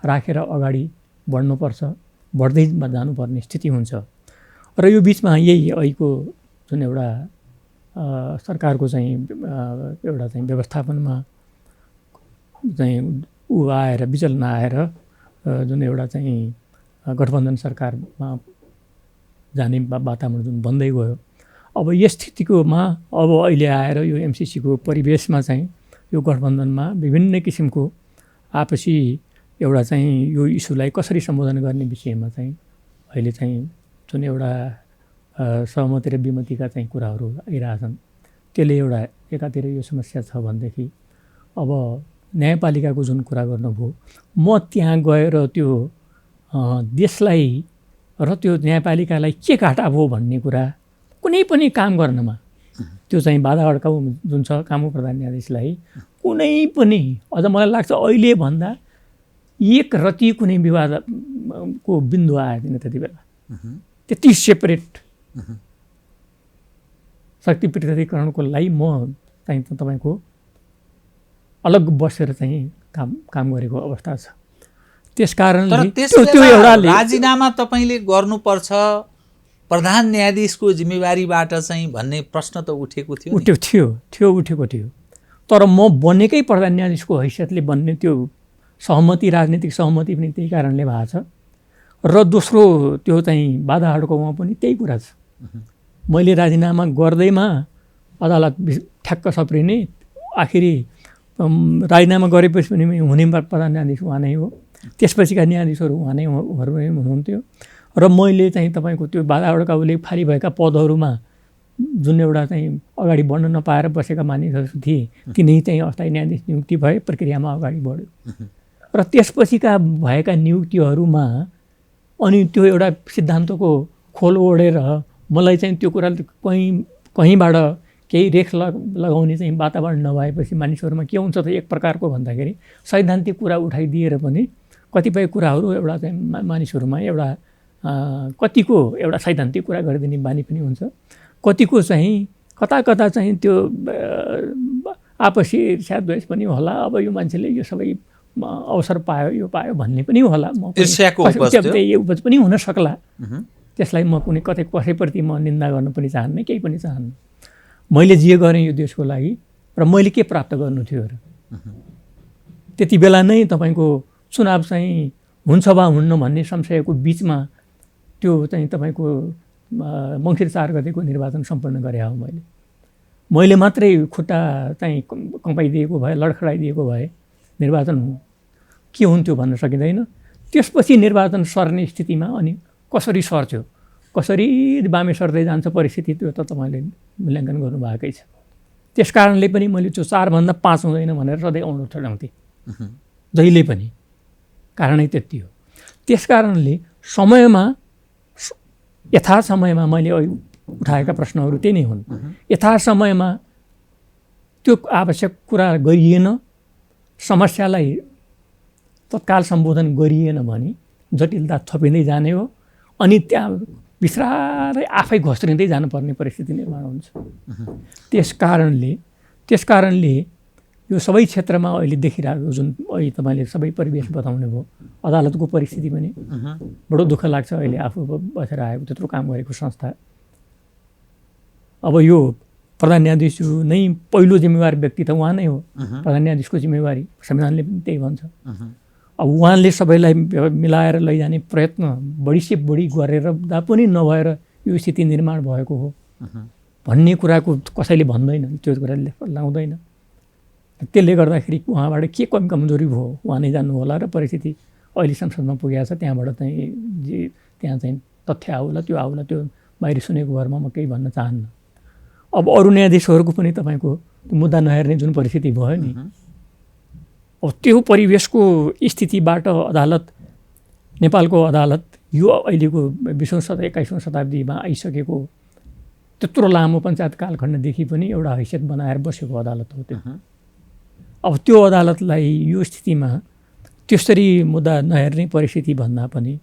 राखेर अगाडि बढ्नुपर्छ, बढ्दै जानुपर्ने स्थिति हुन्छ। र यो बिचमा यही अहिलेको जुन एउटा सरकारको चाहिँ एउटा चाहिँ व्यवस्थापनमा चाहिँ आएर विचलन आएर जुन एउटा चाहिँ गठबन्धन सरकारमा जाने वातावरण जुन बन्दै गयो, अब यस स्थितिकोमा अब अहिले आएर यो एमसिसीको परिवेशमा चाहिँ यो गठबन्धनमा विभिन्न किसिमको आपसी एउटा चाहिँ यो इस्युलाई कसरी सम्बोधन गर्ने विषयमा चाहिँ अहिले चाहिँ जुन एउटा सहमति र विमतिका चाहिँ कुराहरू आइरहेछन्, त्यसले एउटा एकातिर यो समस्या छ भनेदेखि अब न्यायपालिकाको जुन कुरा गर्नुभयो, म त्यहाँ गएर त्यो देशलाई र त्यो न्यायपालिकालाई के घाटा भयो भन्ने कुरा कुनै पनि काम गर्नमा त्यो चाहिँ बाधा अड्काउ जुन छ कानुन प्रधान न्यायाधीशलाई कुनै पनि अझ मलाई लाग्छ अहिले भन्दा एक रति कुनै विवादको बिन्दु आएन त्यति बेला। त्यति सेपरेट शक्ति पृथकीकरणको लागि म चाहिँ तपाईँको अलग बसेर चाहिँ काम गरेको अवस्था छ। त्यसकारणले त्यो एउटा राजीनामा तपाईँले गर्नुपर्छ प्रधान न्यायाधीशको जिम्मेवारीबाट चाहिँ भन्ने प्रश्न त उठेको थियो। उठेको थियो। तर म बनेकै प्रधान न्यायाधीशको हैसियतले बन्ने त्यो सहमति, राजनीतिक सहमति पनि त्यही कारणले भएको छ। र दोस्रो त्यो चाहिँ बाधा अड्काउमा पनि त्यही कुरा छ। मैले राजीनामा गर्दैमा अदालत ठ्याक्क सप्रिने, आखिरी राजीनामा गरेपछि पनि हुने प्रधान न्यायाधीश उहाँ नै हो, त्यसपछिका न्यायाधीशहरू उहाँ नै हुनुहुन्थ्यो। र मैले चाहिँ तपाईँको त्यो बाधा अड्काउले खाली भएका पदहरूमा जुन एउटा चाहिँ अगाडि बढ्न नपाएर बसेका मानिसहरू थिए, तिनै चाहिँ अस्थायी न्यायाधीश नियुक्ति भए, प्रक्रियामा अगाडि बढ्यो। र त्यसपछिका भएका नियुक्तिहरूमा अनि त्यो एउटा सिद्धान्तको खोल ओढेर मलाई चाहिँ त्यो कुरा कहीँबाट केही रेख लगाउने चाहिँ वातावरण नभएपछि मानिसहरूमा के हुन्छ त एक प्रकारको भन्दाखेरि सैद्धान्तिक कुरा उठाइदिएर पनि कतिपय कुराहरू एउटा चाहिँ मानिसहरूमा एउटा कतिको एउटा सैद्धान्तिक कुरा गरिदिने बानी पनि हुन्छ, कतिको चाहिँ कता चाहिँ त्यो आपसी ईर्ष्याद्वेष पनि होला। अब यो मान्छेले यो सबै अवसर पायो, यो पायो भन्ने पनि होला, उपज पनि हुन सक्ला। त्यसलाई म कुनै कसैप्रति म निन्दा गर्न पनि चाहन्न, केही पनि चाहन्न। मैले जे गरेँ यो देशको लागि र मैले के प्राप्त गर्नु थियो र त्यति बेला नै तपाईँको चुनाव चाहिँ हुन्छ वा हुन्न भन्ने संशयको बिचमा त्यो चाहिँ तपाईँको मङ्सिर 4 गतेको निर्वाचन सम्पन्न गरे हो। मैले मात्रै खुट्टा चाहिँ कम्पाइदिएको भए, लडखडाइदिएको भए निर्वाचन के हुन्थ्यो भन्न सकिँदैन। त्यसपछि निर्वाचन सर्ने स्थितिमा अनि कसरी सर्थ्यो, कसरी बामे सर्दै जान्छ परिस्थिति, त्यो त तपाईँले मूल्याङ्कन गर्नुभएकै छ। त्यस कारणले पनि मैले त्यो 4 भन्दा 5 हुँदैन भनेर सधैँ अनुरोध चढाउँथेँ, जहिले पनि। कारणै त्यति हो। त्यस कारणले समयमा यथा समयमा मैले उठाएका प्रश्नहरू त्यही नै हुन्। यथा समयमा त्यो आवश्यक कुरा गरिएन, समस्यालाई तत्काल सम्बोधन गरिएन भने जटिलता थपिँदै जाने हो, अनि त्यहाँ बिस्तारै आफै घस्रिँदै जानुपर्ने परिस्थिति निर्माण हुन्छ। त्यस कारणले यो सबै क्षेत्रमा अहिले देखिरहेको जुन अहिले तपाईँले सबै परिवेश बताउनु भयो, अदालतको परिस्थिति पनि बडो दुःख लाग्छ। अहिले आफू बसेर आएको त्यत्रो काम गरेको संस्था, अब यो प्रधान न्यायाधीश नै पहिलो जिम्मेवार व्यक्ति त उहाँ नै हो। प्रधान न्यायाधीशको जिम्मेवारी संविधानले पनि त्यही भन्छ। अब उहाँले सबैलाई मिलाएर लैजाने प्रयत्न बढी से बढी गरेर पनि नभएर यो स्थिति निर्माण भएको हो भन्ने कुराको कसैले भन्दैन, त्यो कुराले लाउँदैन। त्यसले गर्दाखेरि उहाँबाट के कमजोरी भयो उहाँ नै जान्नु होला। र परिस्थिति अहिले संसदमा पुगेको छ, त्यहाँबाट चाहिँ त्यहाँ चाहिँ तथ्य आउला त्यो आउला, त्यो बाहिर सुनेको भरमा म केही भन्न चाहन्न। अब अरू न्यायाधीशहरूको पनि तपाईँको मुद्दा नहेर्ने जुन परिस्थिति भयो नि, अब त्यो परिवेशको स्थितिबाट अदालत, नेपालको अदालत यो अहिलेको 21औं शताब्दीमा आइसकेको त्यत्रो लामो पञ्चायत कालखण्डदेखि पनि एउटा हैसियत बनाएर बसेको अदालत हो त्यो। अब त्यो अदालतलाई यो स्थितिमा त्यसरी मुद्दा नहेर्ने परिस्थिति भन्दा पनि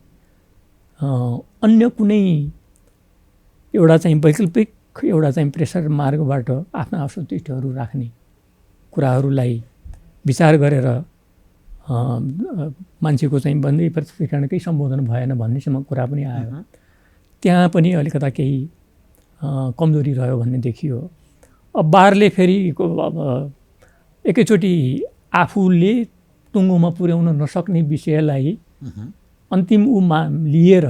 अन्य कुनै एउटा चाहिँ वैकल्पिक एउटा चाहिँ प्रेसर मार्गबाट आफ्ना असन्तुष्टिहरू राख्ने कुराहरूलाई विचार गरेर मान्छेको चाहिँ बन्दी प्रतिष्ठानकै सम्बोधन भएन भन्नेसम्म कुरा पनि आयो। त्यहाँ पनि अलिकता केही कमजोरी रह्यो भन्ने देखियो। अब बारले फेरि एकैचोटि आफूले टुङ्गोमा पुर्याउन नसक्ने विषयलाई अन्तिम लिएर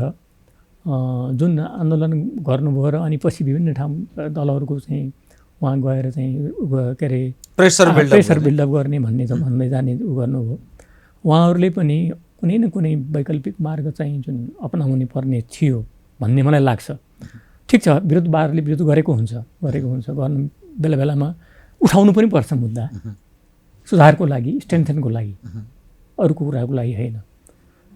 जुन आन्दोलन गर्नुभयो र अनि पछि विभिन्न ठाउँ दलहरूको चाहिँ उहाँ गएर चाहिँ के अरे प्रेसर बिल्डअप गर्ने भन्ने भन्दै जाने गर्नुभयो। उहाँहरूले पनि कुनै न कुनै वैकल्पिक मार्ग चाहिँ जुन अपनाउनु पर्ने थियो भन्ने मलाई लाग्छ। ठिक छ, बारले विरोध गरेको हुन्छ गर्नु बेला बेलामा उठाउनु पनि पर्छ मुद्दा, सुधारको लागि, स्ट्रेन्थनको लागि, अरूको कुराको लागि होइन।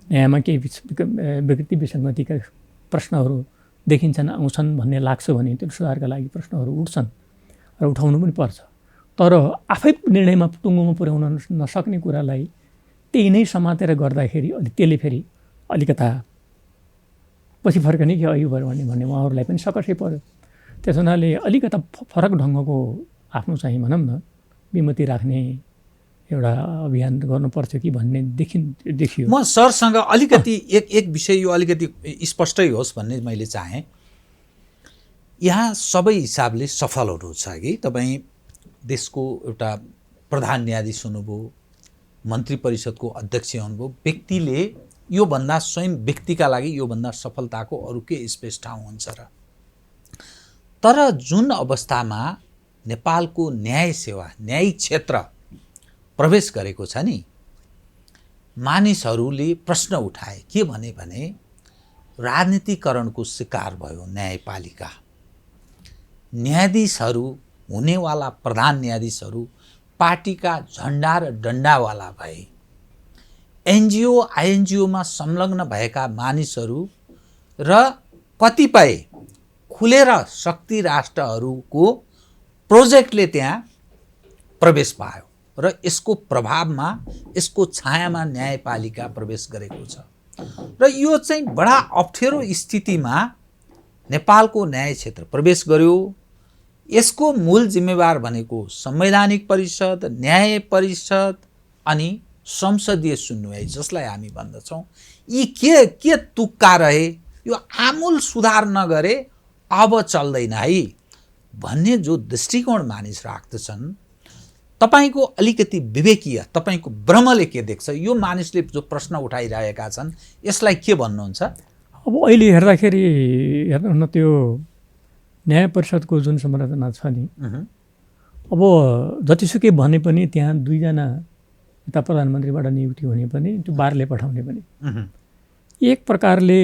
न्यायमा केही व्यक्ति विसङ्गतिका प्रश्नहरू देखिन्छन्, आउँछन् भन्ने लाग्छ भने त्यो सुधारका लागि प्रश्नहरू उठ्छन् र उठाउनु पनि पर्छ। तर आफै निर्णयमा टुङ्गोमा पुर्याउन नसक्ने कुरालाई त्यही नै समातेर गर्दाखेरि त्यसले फेरि अलिकता पछि फर्कने कि अघि बढ्यो भन्ने उहाँहरूलाई पनि सकसै पर्यो। त्यस हुनाले अलिकता फरक ढङ्गको आफ्नो चाहिँ भनौँ न विमति राख्ने एउटा अभियान गर्नुपर्छ कि भन्ने देखियो। म सरसँग अलिकति एक विषय यो अलिकति स्पष्टै होस् भन्ने मैले चाहेँ। यहाँ सबै हिसाबले सफल हुनुहुन्छ कि तपाईँ देशको एउटा प्रधान न्यायाधीश हुनुभयो, मन्त्री परिषदको अध्यक्ष हुनुभयो, व्यक्तिले योभन्दा स्वयं व्यक्तिका लागि योभन्दा सफलताको अरू के स्पेस ठाउँ हुन्छ र? तर जुन अवस्थामा नेपालको न्याय सेवा, न्यायिक क्षेत्र प्रवेश गरेको छ नि, मानिसहरूले प्रश्न उठाए के भने राजनीतिकरणको शिकार भयो न्यायपालिका। न्यायाधीशहरू हुनेवाला प्रधान न्यायाधीशहरू पार्टीका झन्डा र डन्डावाला भए। एनजिओ आइएनजिओमा संलग्न भएका मानिसहरू र कतिपय खुलेर शक्ति राष्ट्रहरूको प्रोजेक्टले त्यहाँ प्रवेश पायो र यसको प्रभावमा, यसको छायामा न्यायपालिका प्रवेश गरेको छ। र यो चाहिँ बडा अप्ठ्यारो स्थितिमा नेपालको न्याय क्षेत्र प्रवेश गर्यो। यसको मूल जिम्मेवार भनेको संवैधानिक परिषद, न्याय परिषद अनि संसदीय सुनवाई, जसलाई हामी भन्दछौँ। यी के तुक्का रहे, यो आमूल सुधार नगरे अब चल्दैन है भन्ने जो दृष्टिकोण मानिस राख्दछन्, तपाईको अलिकति विवेकीय, तपाईको ब्रह्मले के देख्छ? यो मानिसले जो प्रश्न उठाइरहेका छन् यसलाई के भन्नुहुन्छ? अब अहिले हेर्दाखेरि हेर्नु न, त्यो न्याय परिषदको जुन संरचना छ नि, अब जतिसुकै भने पनि त्यहाँ दुईजना यता प्रधानमन्त्रीबाट नियुक्ति हुने पनि, त्यो बारले पठाउने पनि, एक प्रकारले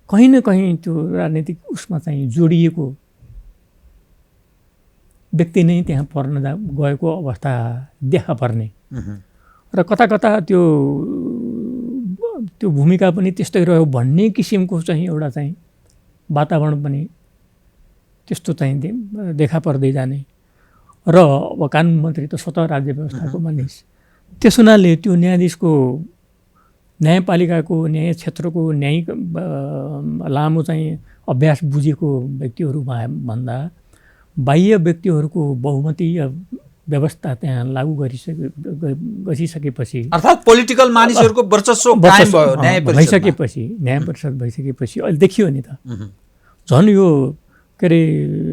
कहीँ न कहीँ त्यो राजनीतिक उसमा चाहिँ जोडिएको व्यक्ति नै त्यहाँ पर्न गएको अवस्था देखा पर्ने र कता कता त्यो भूमिका पनि त्यस्तै रह्यो भन्ने किसिमको चाहिँ एउटा चाहिँ वातावरण पनि त्यस्तो चाहिँ देखा पर्दै जाने। र अब कानुन मन्त्री त स्वतः राज्य व्यवस्थाको मानिस, त्यस हुनाले त्यो न्यायाधीशको, न्यायपालिकाको, न्याय क्षेत्रको न्यायिक लामो चाहिँ अभ्यास बुझेको व्यक्तिहरू भन्दा बाह्य व्यक्तिहरूको बहुमतीय व्यवस्था त्यहाँ लागू गरिसकेपछि, अर्थात् पोलिटिकल मानिसहरूको वर्चस्व कायम भयो न्याय परिषद भइसकेपछि अहिले देखियो नि त। झन् यो के अरे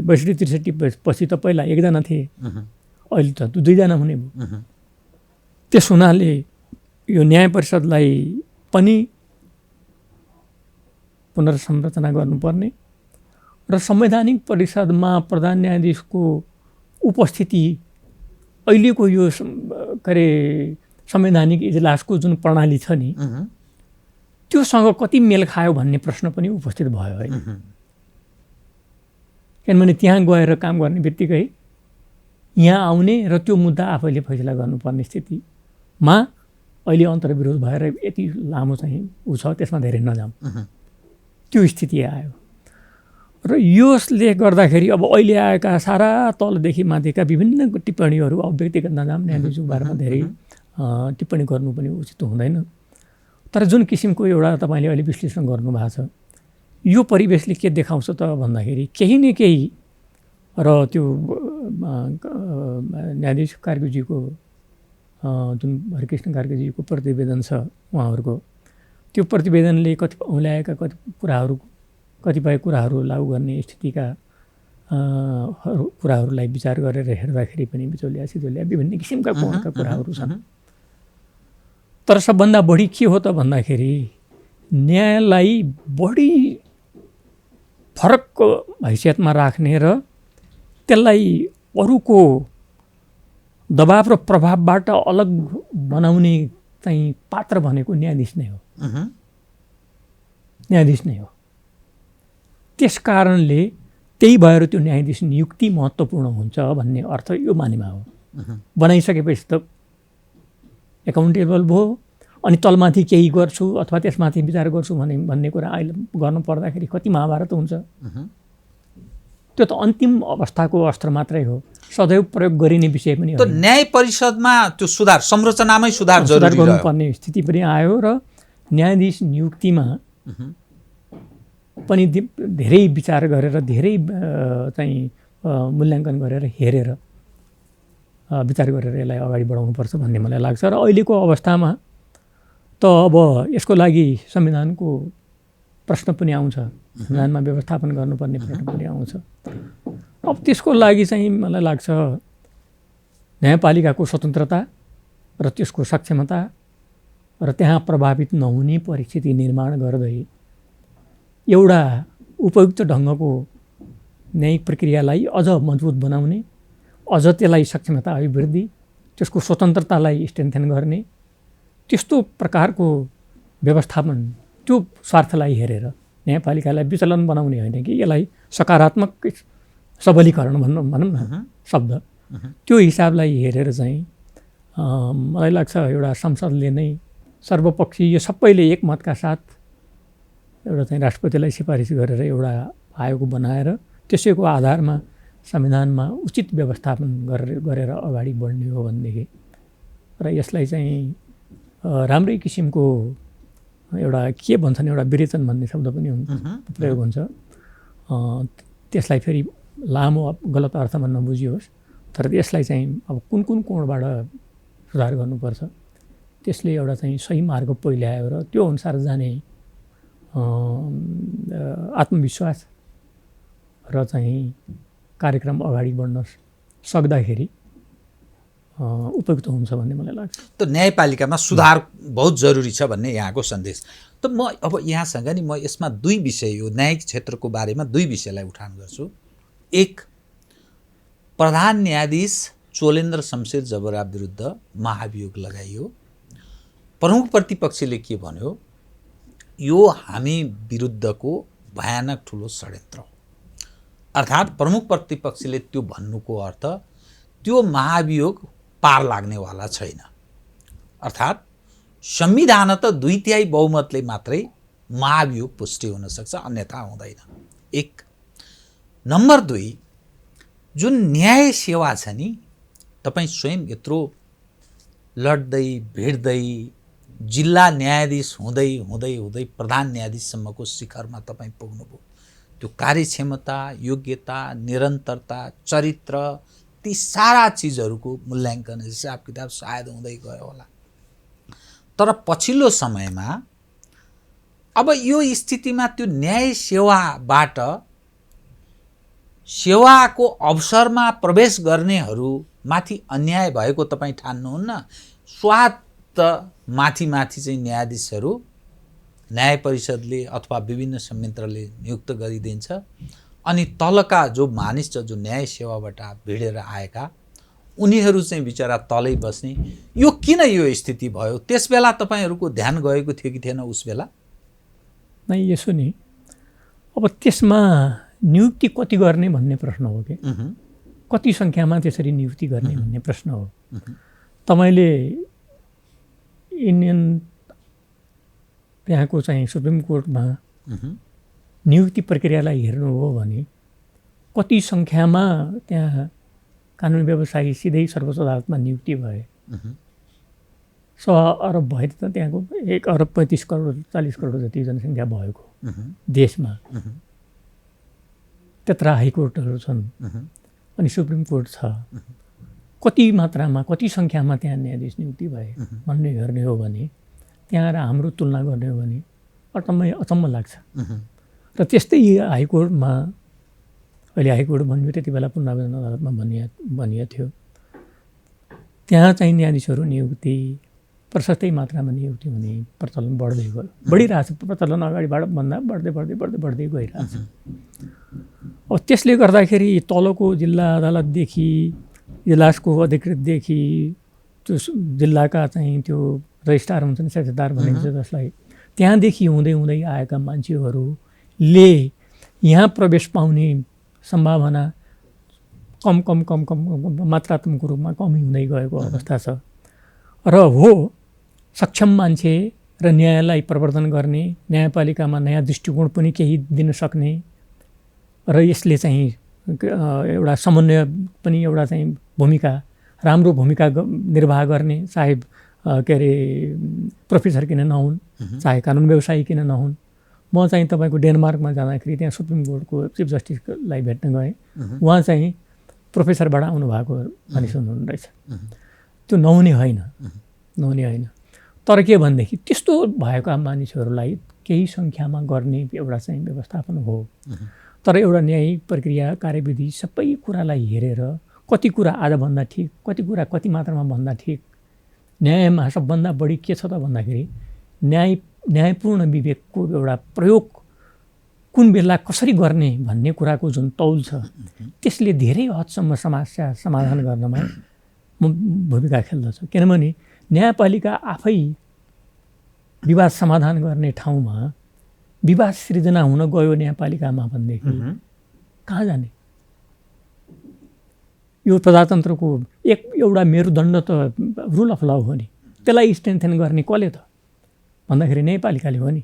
62-63 पछि त पहिला एकजना थिए, अहिले त दुईजना हुने भयो। त्यस हुनाले यो न्याय परिषदलाई पनि पुनर्संरचना गर्नुपर्ने र संवैधानिक परिषदमा प्रधान न्यायाधीशको उपस्थिति अहिलेको यो के अरे संवैधानिक इजलासको जुन प्रणाली छ नि, त्योसँग कति मेल खायो भन्ने प्रश्न पनि उपस्थित भयो है। किनभने त्यहाँ गएर काम गर्ने बित्तिकै यहाँ आउने र त्यो मुद्दा आफैले फैसला गर्नुपर्ने स्थितिमा अहिले अन्तर्विरोध भएर यति लामो चाहिँ ऊ छ, त्यसमा धेरै नजाउँ, त्यो स्थिति आयो। र यसले गर्दाखेरि अब अहिले आएका सारा तलदेखि माथिका विभिन्न टिप्पणीहरू, अब व्यक्तिगत नजाम, न्यायाधीशको बारेमा धेरै टिप्पणी गर्नु पनि उचित हुँदैन। तर जुन किसिमको एउटा तपाईँले अहिले विश्लेषण गर्नुभएको छ, यो परिवेशले के देखाउँछ त भन्दाखेरि केही न केही र त्यो न्यायाधीश कार्कीज्यूको जुन हरिकृष्ण कार्कीज्यूको प्रतिवेदन छ उहाँहरूको, त्यो प्रतिवेदनले औँल्याएका कतिपय कुराहरू लागू गर्ने स्थितिका कुराहरूलाई विचार गरेर हेर्दाखेरि पनि बिचौलिया सिचौलिया विभिन्न किसिमका कोणका कुराहरू छन्। तर सबभन्दा बढी के हो त भन्दाखेरि न्यायलाई बढी फरकको हैसियतमा राख्ने र त्यसलाई अरूको दबाब र प्रभावबाट अलग बनाउने चाहिँ पात्र भनेको न्यायाधीश नै हो। न्यायाधीश नै हो। त्यस कारणले त्यही भएर त्यो न्यायाधीश नियुक्ति महत्त्वपूर्ण हुन्छ भन्ने अर्थ यो मानेमा हो। बनाइसकेपछि त एकाउन्टेबल भयो, अनि तलमाथि केही गर्छु अथवा त्यसमाथि विचार गर्छु भन्ने कुरा अहिले गर्नु पर्दाखेरि कति महाभारत हुन्छ। त्यो त अन्तिम अवस्थाको अस्त्र मात्रै हो, सदैव प्रयोग गरिने विषय पनि हो। न्याय परिषदमा त्यो सुधार, संरचनामै सुधार गर्नुपर्ने स्थिति पनि आयो र न्यायाधीश नियुक्तिमा पनि धेरै विचार गरेर धेरै चाहिँ मूल्याङ्कन गरेर हेरेर विचार गरेर यसलाई अगाडि बढाउनुपर्छ भन्ने मलाई लाग्छ। र अहिलेको अवस्थामा त अब यसको लागि संविधानको प्रश्न पनि आउँछ, संविधानमा व्यवस्थापन गर्नुपर्ने प्रश्न पनि आउँछ। अब त्यसको लागि चाहिँ मलाई लाग्छ न्यायपालिकाको स्वतन्त्रता र त्यसको सक्षमता र त्यहाँ प्रभावित नहुने परिस्थिति निर्माण गर्दै एउटा उपयुक्त ढङ्गको न्यायिक प्रक्रियालाई अझ मजबुत बनाउने, अझ त्यसलाई सक्षमता अभिवृद्धि, त्यसको स्वतन्त्रतालाई स्ट्रेन्थेन गर्ने, त्यस्तो प्रकारको व्यवस्थापन, त्यो स्वार्थलाई हेरेर न्यायपालिकालाई विचलन बनाउने होइन कि यसलाई सकारात्मक सबलीकरण भनौँ न शब्द, त्यो हिसाबलाई हेरेर चाहिँ मलाई लाग्छ एउटा संसदले नै सर्वपक्षीय सबैले एकमतका साथ एउटा चाहिँ राष्ट्रपतिलाई सिफारिस गरेर एउटा आयोग बनाएर त्यसैको आधारमा संविधानमा उचित व्यवस्थापन गरेर अगाडि बढ्ने हो भनेदेखि र यसलाई चाहिँ राम्रै किसिमको एउटा के भन्छन्, एउटा विरेचन भन्ने शब्द पनि प्रयोग हुन्छ, त्यसलाई फेरि लामो गलत अर्थमा नबुझियोस्, तर यसलाई चाहिँ अब कुन कुन कोणबाट सुधार गर्नुपर्छ त्यसले एउटा चाहिँ सही मार्ग पहिल्यायो र त्यो अनुसार जाने आत्मविश्वास र चाहिँ कार्यक्रम अगाडि बढ्न सक्दाखेरि उपयुक्त हुन्छ भन्ने मलाई लाग्छ। त न्यायपालिकामा सुधार बहुत जरुरी छ भन्ने यहाँको सन्देश। त म अब यहाँसँग नि म यसमा दुई विषय, यो न्यायिक क्षेत्रको बारेमा दुई विषयलाई उठान गर्छु। एक, प्रधान न्यायाधीश चोलेन्द्र शमशेर जबरा विरुद्ध महाभियोग लगाइयो, प्रमुख प्रतिपक्षले के भन्यो, यो हामी विरुद्धको भयानक ठुलो षड्यन्त्र हो। अर्थात् प्रमुख प्रतिपक्षले त्यो भन्नुको अर्थ त्यो महाभियोग पार लाग्नेवाला छैन। अर्थात् संविधान त 2/3 बहुमतले मात्रै महाभियोग पुष्टि हुन सक्छ, अन्यथा हुँदैन। एक। नम्बर 2, जुन न्याय सेवा छ नि, तपाईँ स्वयं यत्रो लड्दै भिड्दै जिल्ला न्यायाधीश हुँदै हुँदै हुँदै प्रधान न्यायाधीशसम्मको शिखरमा तपाईँ पुग्नुभयो। त्यो कार्यक्षमता, योग्यता, निरन्तरता, चरित्र, ती सारा चिजहरूको मूल्याङ्कन, हिसाब किताब सायद हुँदै गयो होला। तर पछिल्लो समयमा अब यो स्थितिमा त्यो न्याय सेवाबाट सेवाको अवसरमा प्रवेश गर्नेहरूमाथि अन्याय भएको तपाईँ ठान्नुहुन्न। स्वाद त माथि चाहिँ न्यायाधीशहरू न्याय परिषदले अथवा विभिन्न संयन्त्रले नियुक्त गरिदिन्छ, अनि तलका जो मानिस छ, जो न्याय सेवाबाट भिडेर आएका, उनीहरू चाहिँ बिचरा तलै बस्ने। यो किन यो स्थिति भयो? त्यस बेला तपाईँहरूको ध्यान गएको थियो कि थिएन उस बेला? नै यसो नि, अब त्यसमा नियुक्ति कति गर्ने भन्ने प्रश्न हो कि कति सङ्ख्यामा त्यसरी नियुक्ति गर्ने भन्ने प्रश्न हो। तपाईँले इन्डियन त्यहाँको चाहिँ सुप्रिम कोर्टमा नियुक्ति प्रक्रियालाई हेर्नु हो भने कति सङ्ख्यामा त्यहाँ कानुनी व्यवसायी सिधै सर्वोच्च अदालतमा नियुक्ति भए 100 अरब भए त त्यहाँको 1 अरब 35 करोड 40 करोड जति जनसङ्ख्या भएको देशमा त्यत्रा हाइकोर्टहरू छन् अनि सुप्रिम कोर्ट छ। कति मात्रामा कति सङ्ख्यामा त्यहाँ न्यायाधीश नियुक्ति भए भन्ने हेर्ने हो भने त्यहाँ र हाम्रो तुलना गर्ने हो भने अचम्म लाग्छ। र त्यस्तै हाइकोर्टमा अहिले हाइकोर्ट भनियो, त्यति बेला पुनरावेदन अदालतमा भनिएको थियो, त्यहाँ चाहिँ न्यायाधीशहरू नियुक्ति प्रशस्तै मात्रामा नियुक्ति हुने प्रचलन बढ्दै गयो, बढिरहेछ। प्रचलन अगाडिबाट भन्दा बढ्दै बढ्दै बढ्दै बढ्दै गइरहेछ। अब त्यसले गर्दाखेरि तलको जिल्ला अदालतदेखि इजलासको अधिकृतदेखि त्यो जिल्लाका चाहिँ त्यो रजिस्ट्रार हुन्छन्, सेक्रेटार भनिन्छ जसलाई, त्यहाँदेखि हुँदै हुँदै आएका मान्छेहरूले यहाँ प्रवेश पाउने सम्भावना कम कम कम कम मात्रात्मक रूपमा कमी हुँदै गएको अवस्था छ। र हो सक्षम मान्छे र न्यायलाई प्रवर्धन गर्ने, न्यायपालिकामा नयाँ दृष्टिकोण पनि केही दिन सक्ने र यसले चाहिँ एउटा समन्वय पनि एउटा चाहिँ भूमिका, राम्रो भूमिका निर्वाह गर्ने, चाहे के अरे प्रोफेसर किन नहुन्, चाहे कानुन व्यवसायी किन नहुन्। म चाहिँ तपाईँको डेनमार्कमा जाँदाखेरि त्यहाँ सुप्रिम कोर्टको चिफ जस्टिसलाई भेट्न गएँ। उहाँ चाहिँ प्रोफेसरबाट आउनुभएको भनी सुन्नुहुँदो रहेछ। त्यो नहुने होइन। तर के भनेदेखि त्यस्तो भएका मानिसहरूलाई केही सङ्ख्यामा गर्ने एउटा चाहिँ व्यवस्थापन हो। तर एउटा न्यायिक प्रक्रिया, कार्यविधि सबै कुरालाई हेरेर कति कुरा आजभन्दा ठिक, कति कुरा कति मात्रामा भन्दा ठिक, न्यायमा सबभन्दा बढी के छ त भन्दाखेरि न्यायपूर्ण विवेकको एउटा प्रयोग कुन बेला कसरी गर्ने भन्ने कुराको जुन तौल छ, त्यसले धेरै हदसम्म समस्या समाधान गर्नमा भूमिका खेल्दछ। किनभने न्यायपालिका आफै विवाद समाधान गर्ने ठाउँमा विवाद सृजना हुन गयो न्यायपालिकामा भनेदेखि कहाँ जाने? यो प्रजातन्त्रको एउटा मेरुदण्ड त रुल अफ ल हो नि, त्यसलाई स्ट्रेन्थेन गर्ने कसले त भन्दाखेरि न्यायपालिकाले हो नि।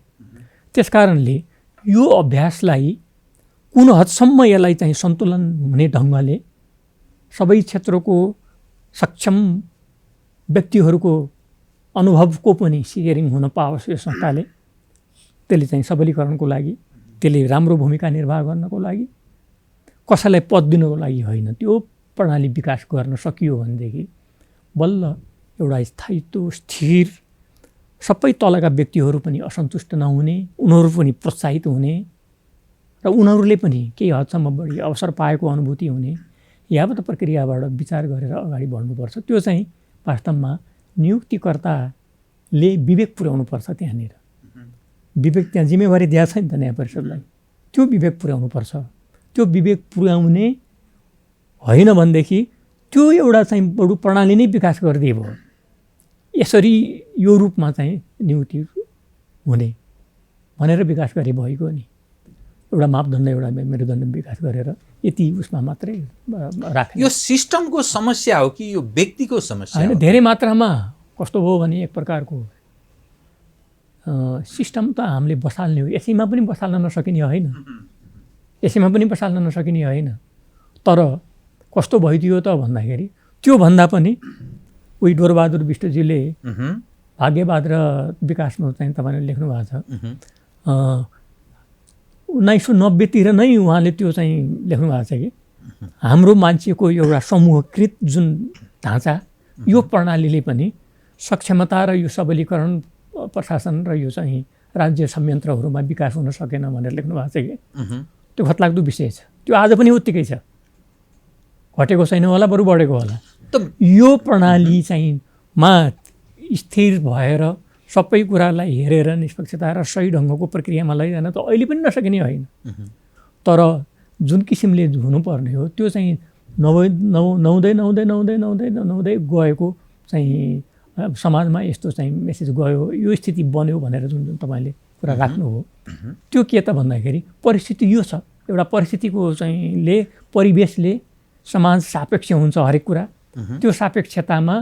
त्यसकारणले यो अभ्यासलाई कुन हदसम्म यसलाई चाहिँ सन्तुलन हुने ढङ्गले सबै क्षेत्रको सक्षम व्यक्तिहरूको अनुभवको पनि सेयरिङ हुन पाओस् यो संस्थाले, त्यसले चाहिँ सबलीकरणको लागि, त्यसले राम्रो भूमिका निर्वाह गर्नको लागि, कसैलाई पद दिनको लागि होइन। त्यो प्रणाली विकास गर्न सकियो भनेदेखि बल्ल एउटा स्थायित्व, स्थिर, सबै तलका व्यक्तिहरू पनि असन्तुष्ट नहुने, उनीहरू पनि प्रोत्साहित हुने र उनीहरूले पनि केही हदसम्म बढी अवसर पाएको अनुभूति हुने यावत प्रक्रियाबाट विचार गरेर अगाडि बढ्नुपर्छ। त्यो चाहिँ वास्तवमा नियुक्तिकर्ताले विवेक पुर्याउनुपर्छ। त्यहाँनिर विवेक, त्यहाँ जिम्मेवारी दिएको छ नि त न्याय परिषदलाई, त्यो विवेक पुर्याउनुपर्छ। त्यो विवेक पुर्याउने होइन भनेदेखि त्यो एउटा चाहिँ बडो प्रणाली नै विकास गरिदिए भयो। यसरी यो रूपमा चाहिँ नियुक्ति हुने भनेर विकास गरे भएको नि, एउटा मापदण्ड, एउटा मेरुदण्ड विकास गरेर यति उसमा मात्रै राख्ने। यो सिस्टमको समस्या हो कि यो व्यक्तिको समस्या होइन? धेरै मात्रामा कस्तो हो भने एक प्रकारको सिस्टम त हामीले बसाल्ने हो, यसैमा पनि बसाल्न नसकिने होइन, यसैमा पनि बसाल्न नसकिने होइन। तर कस्तो भइदियो त भन्दाखेरि त्योभन्दा पनि उही डोरबहादुर बिष्टजीले भाग्यवाद र विकासमा चाहिँ तपाईँले लेख्नु भएको छ, 1990तिर नै उहाँले त्यो चाहिँ लेख्नु भएको छ कि हाम्रो मान्छेको एउटा समूहकृत जुन ढाँचा, यो प्रणालीले पनि सक्षमता र यो सबलीकरण प्रशासन र यो चाहिँ राज्य संयन्त्रहरूमा विकास हुन सकेन भनेर लेख्नु भएको छ कि त्यो खतलाग्दो विषय छ। त्यो आज पनि उत्तिकै छ, घटेको छैन होला, बरु बढेको होला। यो प्रणाली चाहिँ मा स्थिर भएर सबै कुरालाई हेरेर निष्पक्षता र सही ढङ्गको प्रक्रियामा लैजान त अहिले पनि नसकिने होइन। तर जुन किसिमले हुनुपर्ने हो त्यो चाहिँ नहुँदै गएको चाहिँ समाजमा यस्तो चाहिँ मेसेज गयो, यो स्थिति बन्यो भनेर जुन तपाईँले कुरा राख्नु हो, त्यो के त भन्दाखेरि परिस्थिति यो छ। एउटा परिस्थितिको चाहिँले, परिवेशले समाज सापेक्ष हुन्छ हरेक कुरा, त्यो सापेक्षतामा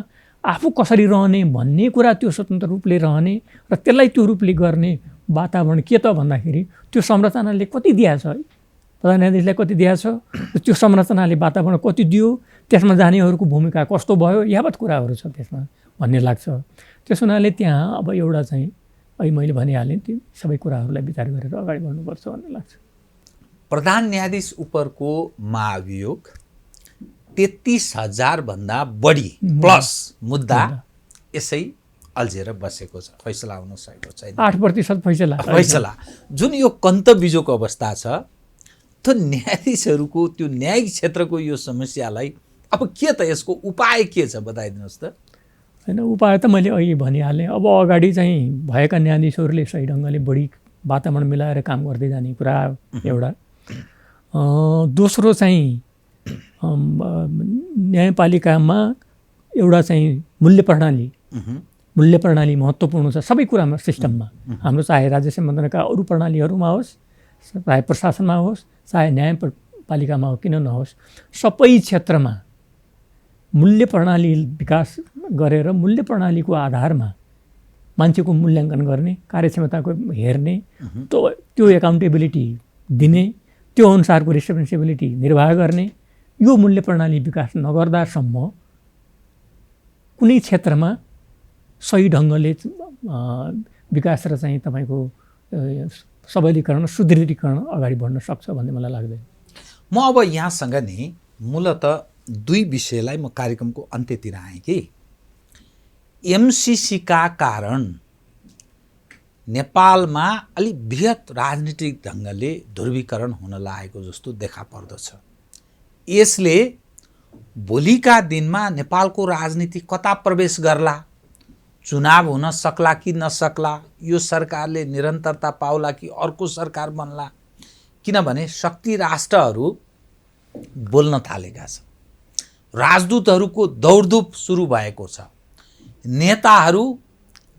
आफू कसरी रहने भन्ने कुरा, त्यो स्वतन्त्र रूपले रहने र त्यसलाई त्यो रूपले गर्ने वातावरण के त भन्दाखेरि त्यो संरचनाले कति दिएको छ, प्रधान न्यायाधीशलाई कति दिएको छ, त्यो संरचनाले वातावरण कति दियो, त्यसमा जानेहरूको भूमिका कस्तो भयो, यावत कुराहरू छ त्यसमा भन्ने लाग्छ। त्यस हुनाले त्यहाँ अब एउटा चाहिँ अहिले मैले भनिहालेँ ती सबै कुराहरूलाई विचार गरेर अगाडि बढ्नुपर्छ भन्ने लाग्छ। प्रधान न्यायाधीश उपरको महाभियोग 33,000 भन्दा बढी प्लस मुद्दा यसै अल्झेर बसेको छ, फैसला हुन सकेको छैन। 8% फैसला जुन यो कन्तबिजोको अवस्था छ, त्यो न्यायाधीशहरूको त्यो न्यायिक क्षेत्रको यो समस्यालाई अब के त यसको उपाय के छ बताइदिनुहोस् त। होइन, उपाय त मैले अहिले भनिहालेँ। अब अगाडि चाहिँ भएका न्यायाधीशहरूले सही ढङ्गले बढी वातावरण मिलाएर काम गर्दै जाने कुरा एउटा। दोस्रो चाहिँ न्यायपालिकामा एउटा चाहिँ मूल्य प्रणाली महत्त्वपूर्ण छ सबै कुरामा, सिस्टममा। हाम्रो चाहे राज्य सम्बन्धनका अरू प्रणालीहरूमा होस्, चाहे प्रशासनमा होस्, चाहे न्यायपालिकामा हो किन नहोस्, सबै क्षेत्रमा मूल्य प्रणाली विकास गरेर मूल्य प्रणालीको आधारमा मान्छेको मूल्याङ्कन गर्ने, कार्यक्षमताको हेर्ने, त्यो एकाउन्टेबिलिटी दिने, त्यो अनुसारको रेस्पोन्सिबिलिटी निर्वाह गर्ने, यो मूल्य प्रणाली विकास नगर्दासम्म कुनै क्षेत्रमा सही ढङ्गले विकास र चाहिँ तपाईँको सबलीकरण, सुदृढीकरण अगाडि बढ्न सक्छ भन्ने मलाई लाग्दैन। म अब यहाँसँग नि मूलत दुई विषयलाई म कार्यक्रमको अन्त्यतिर आएँ कि एमसीसीका कारण नेपालमा अलि बृहत राजनीतिक ढङ्गले ध्रुवीकरण हुन लागेको जस्तो देखा पर्दछ। यसले भोलिका दिनमा नेपालको राजनीति कता प्रवेश गर्ला, चुनाव हुन सक्ला कि नसक्ला, यो सरकारले निरन्तरता पाउला कि अर्को सरकार बन्ला, किनभने शक्ति राष्ट्रहरू बोल्न थालेका छन्, राजदूतहरूको दौडधुप सुरु भएको छ, नेताहरू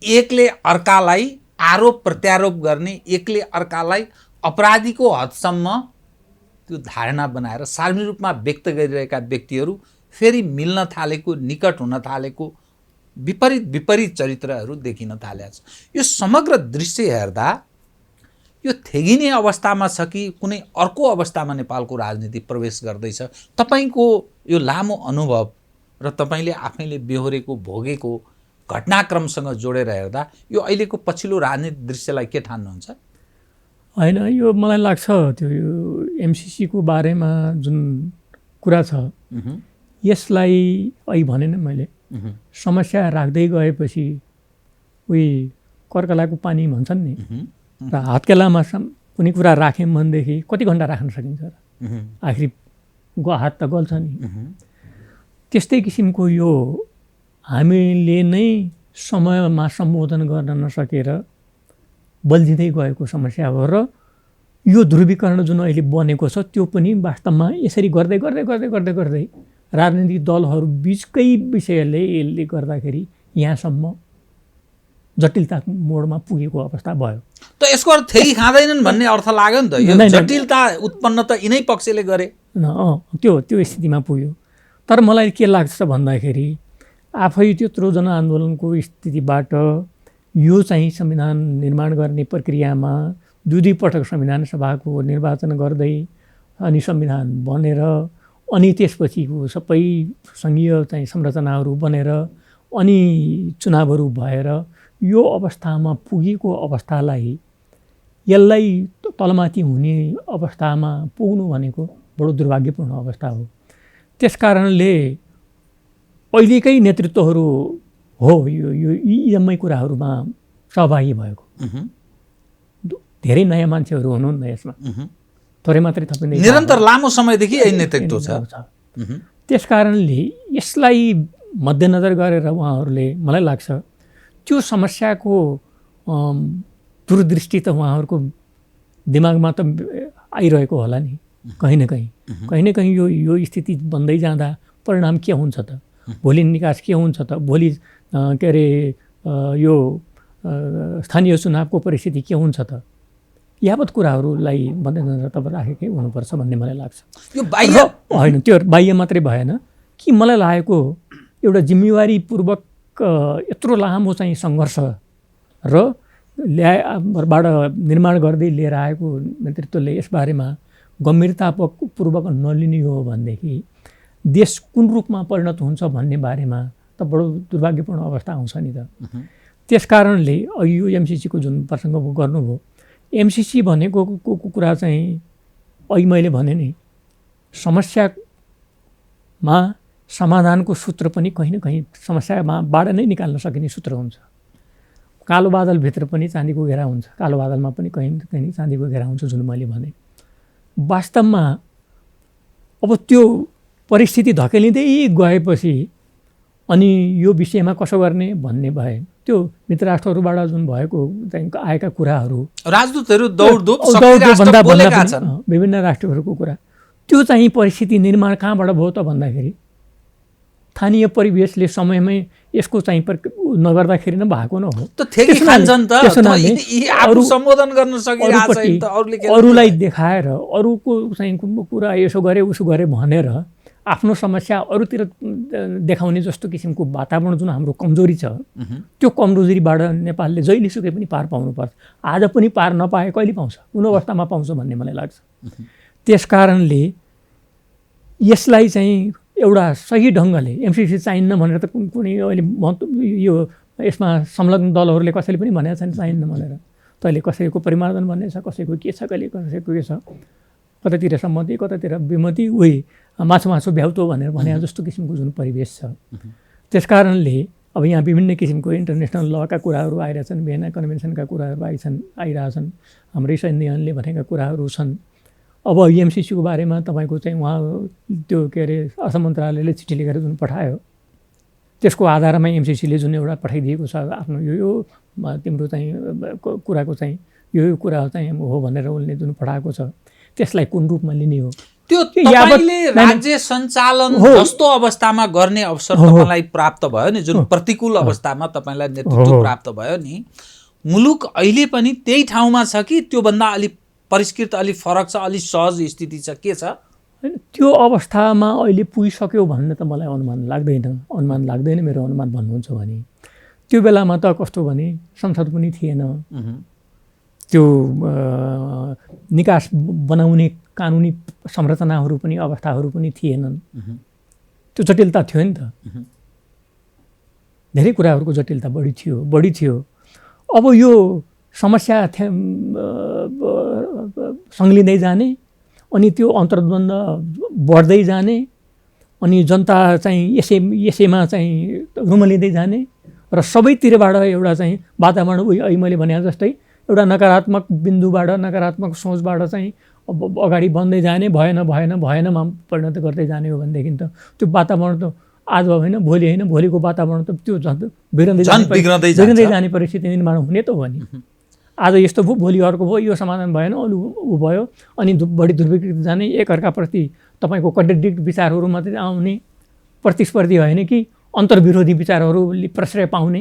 एकले अर्कालाई आरोप प्रत्यारोप गर्ने, एकले अर्कालाई अपराधीको हदसम्म त्यो धारणा बनाएर सार्वजनिक रूपमा व्यक्त गरिरहेका व्यक्तिहरू फेरि मिल्न थालेको, निकट हुन थालेको विपरीत चरित्रहरू देखिन थालेका छन्। यो समग्र दृश्य हेर्दा यो थेगिने अवस्थामा छ कि कुनै अर्को अवस्थामा नेपालको राजनीति प्रवेश गर्दैछ? तपाईँको यो लामो अनुभव र तपाईँले आफैले बेहोरेको भोगेको घटनाक्रमसँग जोडेर हेर्दा यो अहिलेको पछिल्लो राजनीतिक दृश्यलाई के ठान्नुहुन्छ? होइन, यो मलाई लाग्छ त्यो एमसीसीको बारेमा जुन कुरा छ यसलाई अहिले भने न मैले समस्या राख्दै गएपछि उही कर्कलाको पानी भन्छन् नि, र हातकेलामा कुनै कुरा राख्यौँ भनेदेखि कति घन्टा राख्न सकिन्छ र आखिरी हात त गल्छ नि। त्यस्तै किसिमको यो हामीले नै समयमा सम्बोधन गर्न नसकेर बल्झिँदै गएको समस्या हो र यो ध्रुवीकरण जुन अहिले बनेको छ त्यो पनि वास्तवमा यसरी गर्दै गर्दै गर्दै गर्दै गर्दै राजनीतिक दलहरू बिचकै विषयले यसले गर्दाखेरि यहाँसम्म जटिलता मोडमा पुगेको अवस्था भयो। त यसको अर्थ थेगी खाँदैनन् भन्ने अर्थ लाग्यो नि त। यो जटिलता उत्पन्न त यिनै पक्षले गरे। त्यो स्थितिमा पुग्यो। तर मलाई के लाग्छ भन्दाखेरि आफै त्यत्रो जनआन्दोलनको स्थितिबाट यो चाहिँ संविधान निर्माण गर्ने प्रक्रियामा दुई पटक संविधान सभाको निर्वाचन गर्दै अनि संविधान बनेर अनि त्यसपछिको सबै सङ्घीय चाहिँ संरचनाहरू बनेर अनि चुनावहरू भएर यो अवस्थामा पुगेको अवस्थालाई यसलाई तलमाथि हुने अवस्थामा पुग्नु भनेको बडो दुर्भाग्यपूर्ण अवस्था हो। त्यसकारणले अहिलेकै नेतृत्वहरू हो यो यी जम्मै कुराहरूमा सहभागी भएको। धेरै नयाँ मान्छेहरू हुनुहुन्न यसमा, थोरै मात्रै थपिँदै निरन्तर लामो समयदेखि यही नेतृत्व छ। त्यसकारणले यसलाई मध्यनजर गरेर उहाँहरूले मलाई लाग्छ त्यो समस्याको दूरदृष्टि त उहाँहरूको दिमागमा त आइरहेको होला नि कहीँ न कहीँ यो स्थिति बन्दै जाँदा परिणाम के हुन्छ त, भोलि निकास के हुन्छ त, भोलि के अरे यो स्थानीय चुनावको परिस्थिति के हुन्छ त, यावत कुराहरूलाई मध्यनजर तब राखेकै हुनुपर्छ भन्ने मलाई लाग्छ। यो बाह्य होइन, त्यो बाह्य मात्रै भएन कि मलाई लागेको एउटा जिम्मेवारीपूर्वक यत्रो लामो चाहिँ सङ्घर्ष र बाट निर्माण गर्दै लिएर आएको नेतृत्वले यसबारेमा गम्भीरतापूर्वक नलिने हो भनेदेखि देश कुन रूपमा परिणत हुन्छ भन्ने बारेमा त बडो दुर्भाग्यपूर्ण अवस्था आउँछ नि त। त्यस कारणले अघि यो एमसिसीको जुन प्रसङ्ग गर्नुभयो, एमसिसी भनेको कुरा चाहिँ अघि मैले भने नि, समस्यामा समाधानको सूत्र पनि कहीँ न कहीँ समस्याबाट नै निकाल्न सकिने सूत्र हुन्छ। कालो बादलभित्र पनि चाँदीको घेरा हुन्छ, कालो बादलमा पनि कहीँ न कहीँ चाँदीको घेरा हुन्छ जुन मैले भने। वास्तवमा अब त्यो परिस्थिति धकेलिँदै गएपछि अनि यो विषयमा कसो गर्ने भन्ने भए, त्यो मित्र राष्ट्रहरूबाट जुन भएको चाहिँ आएका कुराहरू, राजदूतहरू दौडधुप भन्दा विभिन्न राष्ट्रहरूको कुरा, त्यो चाहिँ परिस्थिति निर्माण कहाँबाट भयो त भन्दाखेरि स्थानीय परिवेशले समयमै यसको चाहिँ नगर्दाखेरि नै भएको न हो। अरूलाई देखाएर अरूको चाहिँ कुरा यसो गरे उसो गरे भनेर आफ्नो समस्या अरूतिर देखाउने जस्तो किसिमको वातावरण जुन हाम्रो कमजोरी छ, त्यो कमजोरीबाट नेपालले जहिलेसुकै पनि पार पाउनुपर्छ। आज पनि पार नपाए कहिले पाउँछ, कुन अवस्थामा पाउँछ भन्ने मलाई लाग्छ। त्यस कारणले यसलाई चाहिँ एउटा सही ढङ्गले एमसिसी चाहिन्न भनेर त कुनै अहिले यो यसमा संलग्न दलहरूले कसैले पनि भनेको छैन चाहिन्न भनेर। तैँले कसैको परिमार्जन भन्ने छ, कसैको के छ, कहिले कसैको के छ, कतैतिर सम्मति कतैतिर विमति, उही मासु भ्याउतो भनेर भने जस्तो किसिमको जुन परिवेश छ। त्यस कारणले अब यहाँ विभिन्न किसिमको इन्टरनेसनल लका कुराहरू आइरहेछन्, भिएना कन्भेन्सनका कुराहरू आइरहेछन्, हाम्रै सैन्यले भनेका कुराहरू छन्। अब एमसिसीको बारेमा तपाईँको चाहिँ उहाँ त्यो के अरे अर्थ मन्त्रालयले चिठी लेखेर जुन पठायो, त्यसको आधारमा एमसिसीले जुन एउटा पठाइदिएको छ आफ्नो यो तिम्रो चाहिँ कुराको चाहिँ यो कुरा चाहिँ हो भनेर उसले जुन पठाएको छ, त्यसलाई कुन रूपमा लिने हो, त्यो तपाईले राज्य सञ्चालन जस्तो अवस्थामा गर्ने अवसर तपाईलाई प्राप्त भयो नि, जुन प्रतिकूल अवस्थामा तपाईलाई नेतृत्व प्राप्त भयो नि, मुलुक अहिले पनि त्यही ठाउँमा छ कि त्योभन्दा अलि परिष्कृत, अलि फरक छ, अलि सहज स्थिति छ, के छ? त्यो अवस्थामा अहिले पुगिसक्यो भन्ने त मलाई अनुमान लाग्दैन। मेरो अनुमान भन्नुहुन्छ भने त्यो बेलामा त कस्तो भने संसद पनि थिएन, त्यो निकास बनाउने कानुनी संरचनाहरू पनि अवस्थाहरू पनि थिएनन्, त्यो जटिलता थियो नि त, धेरै कुराहरूको जटिलता बढी थियो। अब यो समस्या सङ्लिँदै जाने, अनि त्यो अन्तर्द्वन्द बढ्दै जाने, अनि जनता चाहिँ यसैमा चाहिँ रुमलिँदै जाने र सबैतिरबाट एउटा चाहिँ वातावरण अहिले मैले भने जस्तै एउटा नकारात्मक बिन्दुबाट, नकारात्मक सोचबाट चाहिँ अगाडि बढ्दै जाने, भएनमा परिणत गर्दै जाने हो भनेदेखि त त्यो वातावरण त आज होइन भोलि होइन, भोलिको वातावरण त त्यो बिग्रँदै जाने परिस्थिति निर्माण हुने त हो नि। आज यस्तो भयो, भोलि अर्को भयो, यो समाधान भएन, अरू ऊ भयो, अनि बढी दुर्विकृत जाने, एकअर्काप्रति तपाईँको कन्ट्राडिक्ट विचारहरू मात्रै आउने, प्रतिस्पर्धी होइन कि अन्तर्विरोधी विचारहरूले प्रश्रय पाउने,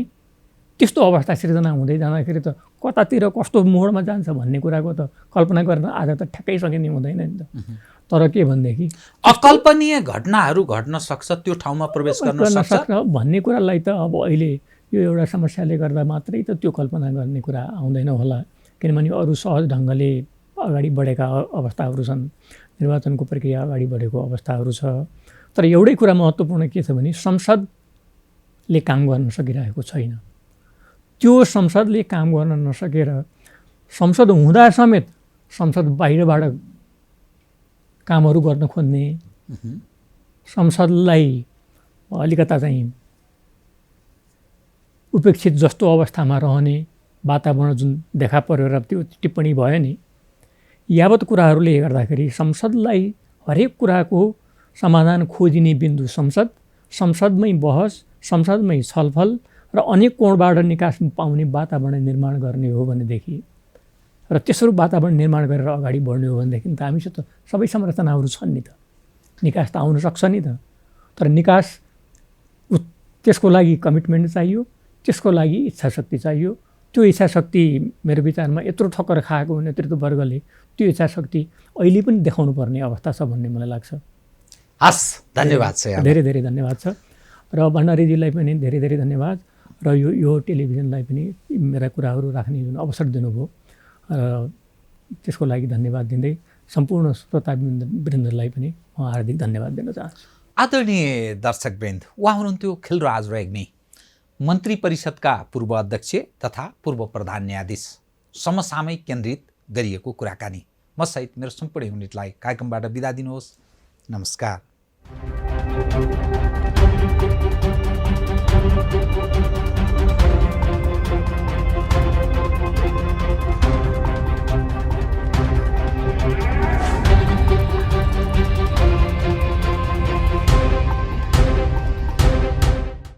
त्यस्तो अवस्था सिर्जना हुँदै जाँदाखेरि त कतातिर कस्तो मोडमा जान्छ भन्ने कुराको त कल्पना गर्न आज त ठ्याक्कै सकिने हुँदैन नि त। तर के भनेदेखि अकल्पनीय घटनाहरू घट्न सक्छ, त्यो ठाउँमा प्रवेश गर्न सक्छ भन्ने कुरालाई त अब अहिले यो एउटा समस्याले गर्दा मात्रै त त्यो कल्पना गर्ने कुरा आउँदैन होला, किनभने अरू सहज ढङ्गले अगाडि बढेका अवस्थाहरू छन्, निर्वाचनको प्रक्रिया अगाडि बढेको अवस्थाहरू छ। तर एउटै कुरा महत्त्वपूर्ण के छ भने संसदले काम गर्न सकिरहेको छैन। त्यो संसदले काम गर्न नसकेर संसद हुँदा समेत संसद बाहिरबाट कामहरू गर्न खोज्ने, संसदलाई अलिकता चाहिँ उपेक्षित जस्तो अवस्थामा रहने वातावरण जुन देखा पर्यो र त्यो टिप्पणी भयो नि, यावत कुराहरूले गर्दाखेरि संसदलाई हरेक कुराको समाधान खोजिने बिन्दु संसदमै बहस, संसदमै छलफल र अनेक कोणबाट निकास पाउने वातावरण निर्माण गर्ने हो भनेदेखि र त्यसरी वातावरण निर्माण गरेर अगाडि बढ्ने हो भनेदेखि त हामीसित सबै संरचनाहरू छन् नि त, निकास त आउन सक्छ नि त। तर निकास त्यसको लागि कमिटमेन्ट चाहियो, त्यसको लागि इच्छाशक्ति चाहियो। त्यो इच्छाशक्ति मेरो विचारमा यत्रो ठक्कर खाएको नेतृत्ववर्गले त्यो इच्छाशक्ति अहिले पनि देखाउनु पर्ने अवस्था छ भन्ने मलाई लाग्छ। हस्, धन्यवाद छ, धेरै धेरै धन्यवाद छ। र भण्डारीजीलाई पनि धेरै धेरै धन्यवाद, र यो टेलिभिजनलाई पनि मेरा कुराहरू राख्ने जुन अवसर दिनुभयो र त्यसको लागि धन्यवाद दिँदै सम्पूर्ण श्रोतावृन्दलाई पनि म हार्दिक धन्यवाद दिन चाहन्छु। आदरणीय दर्शकवृन्द, उहाँ हुनुहुन्थ्यो खिलराज रेग्मी, मन्त्री परिषदका पूर्व अध्यक्ष तथा पूर्व प्रधान न्यायाधीश समसामयिक केन्द्रित गरिएको कुराकानी। म सहित मेरो सम्पूर्ण युनिटलाई कार्यक्रमबाट बिदा दिनुहोस्। नमस्कार।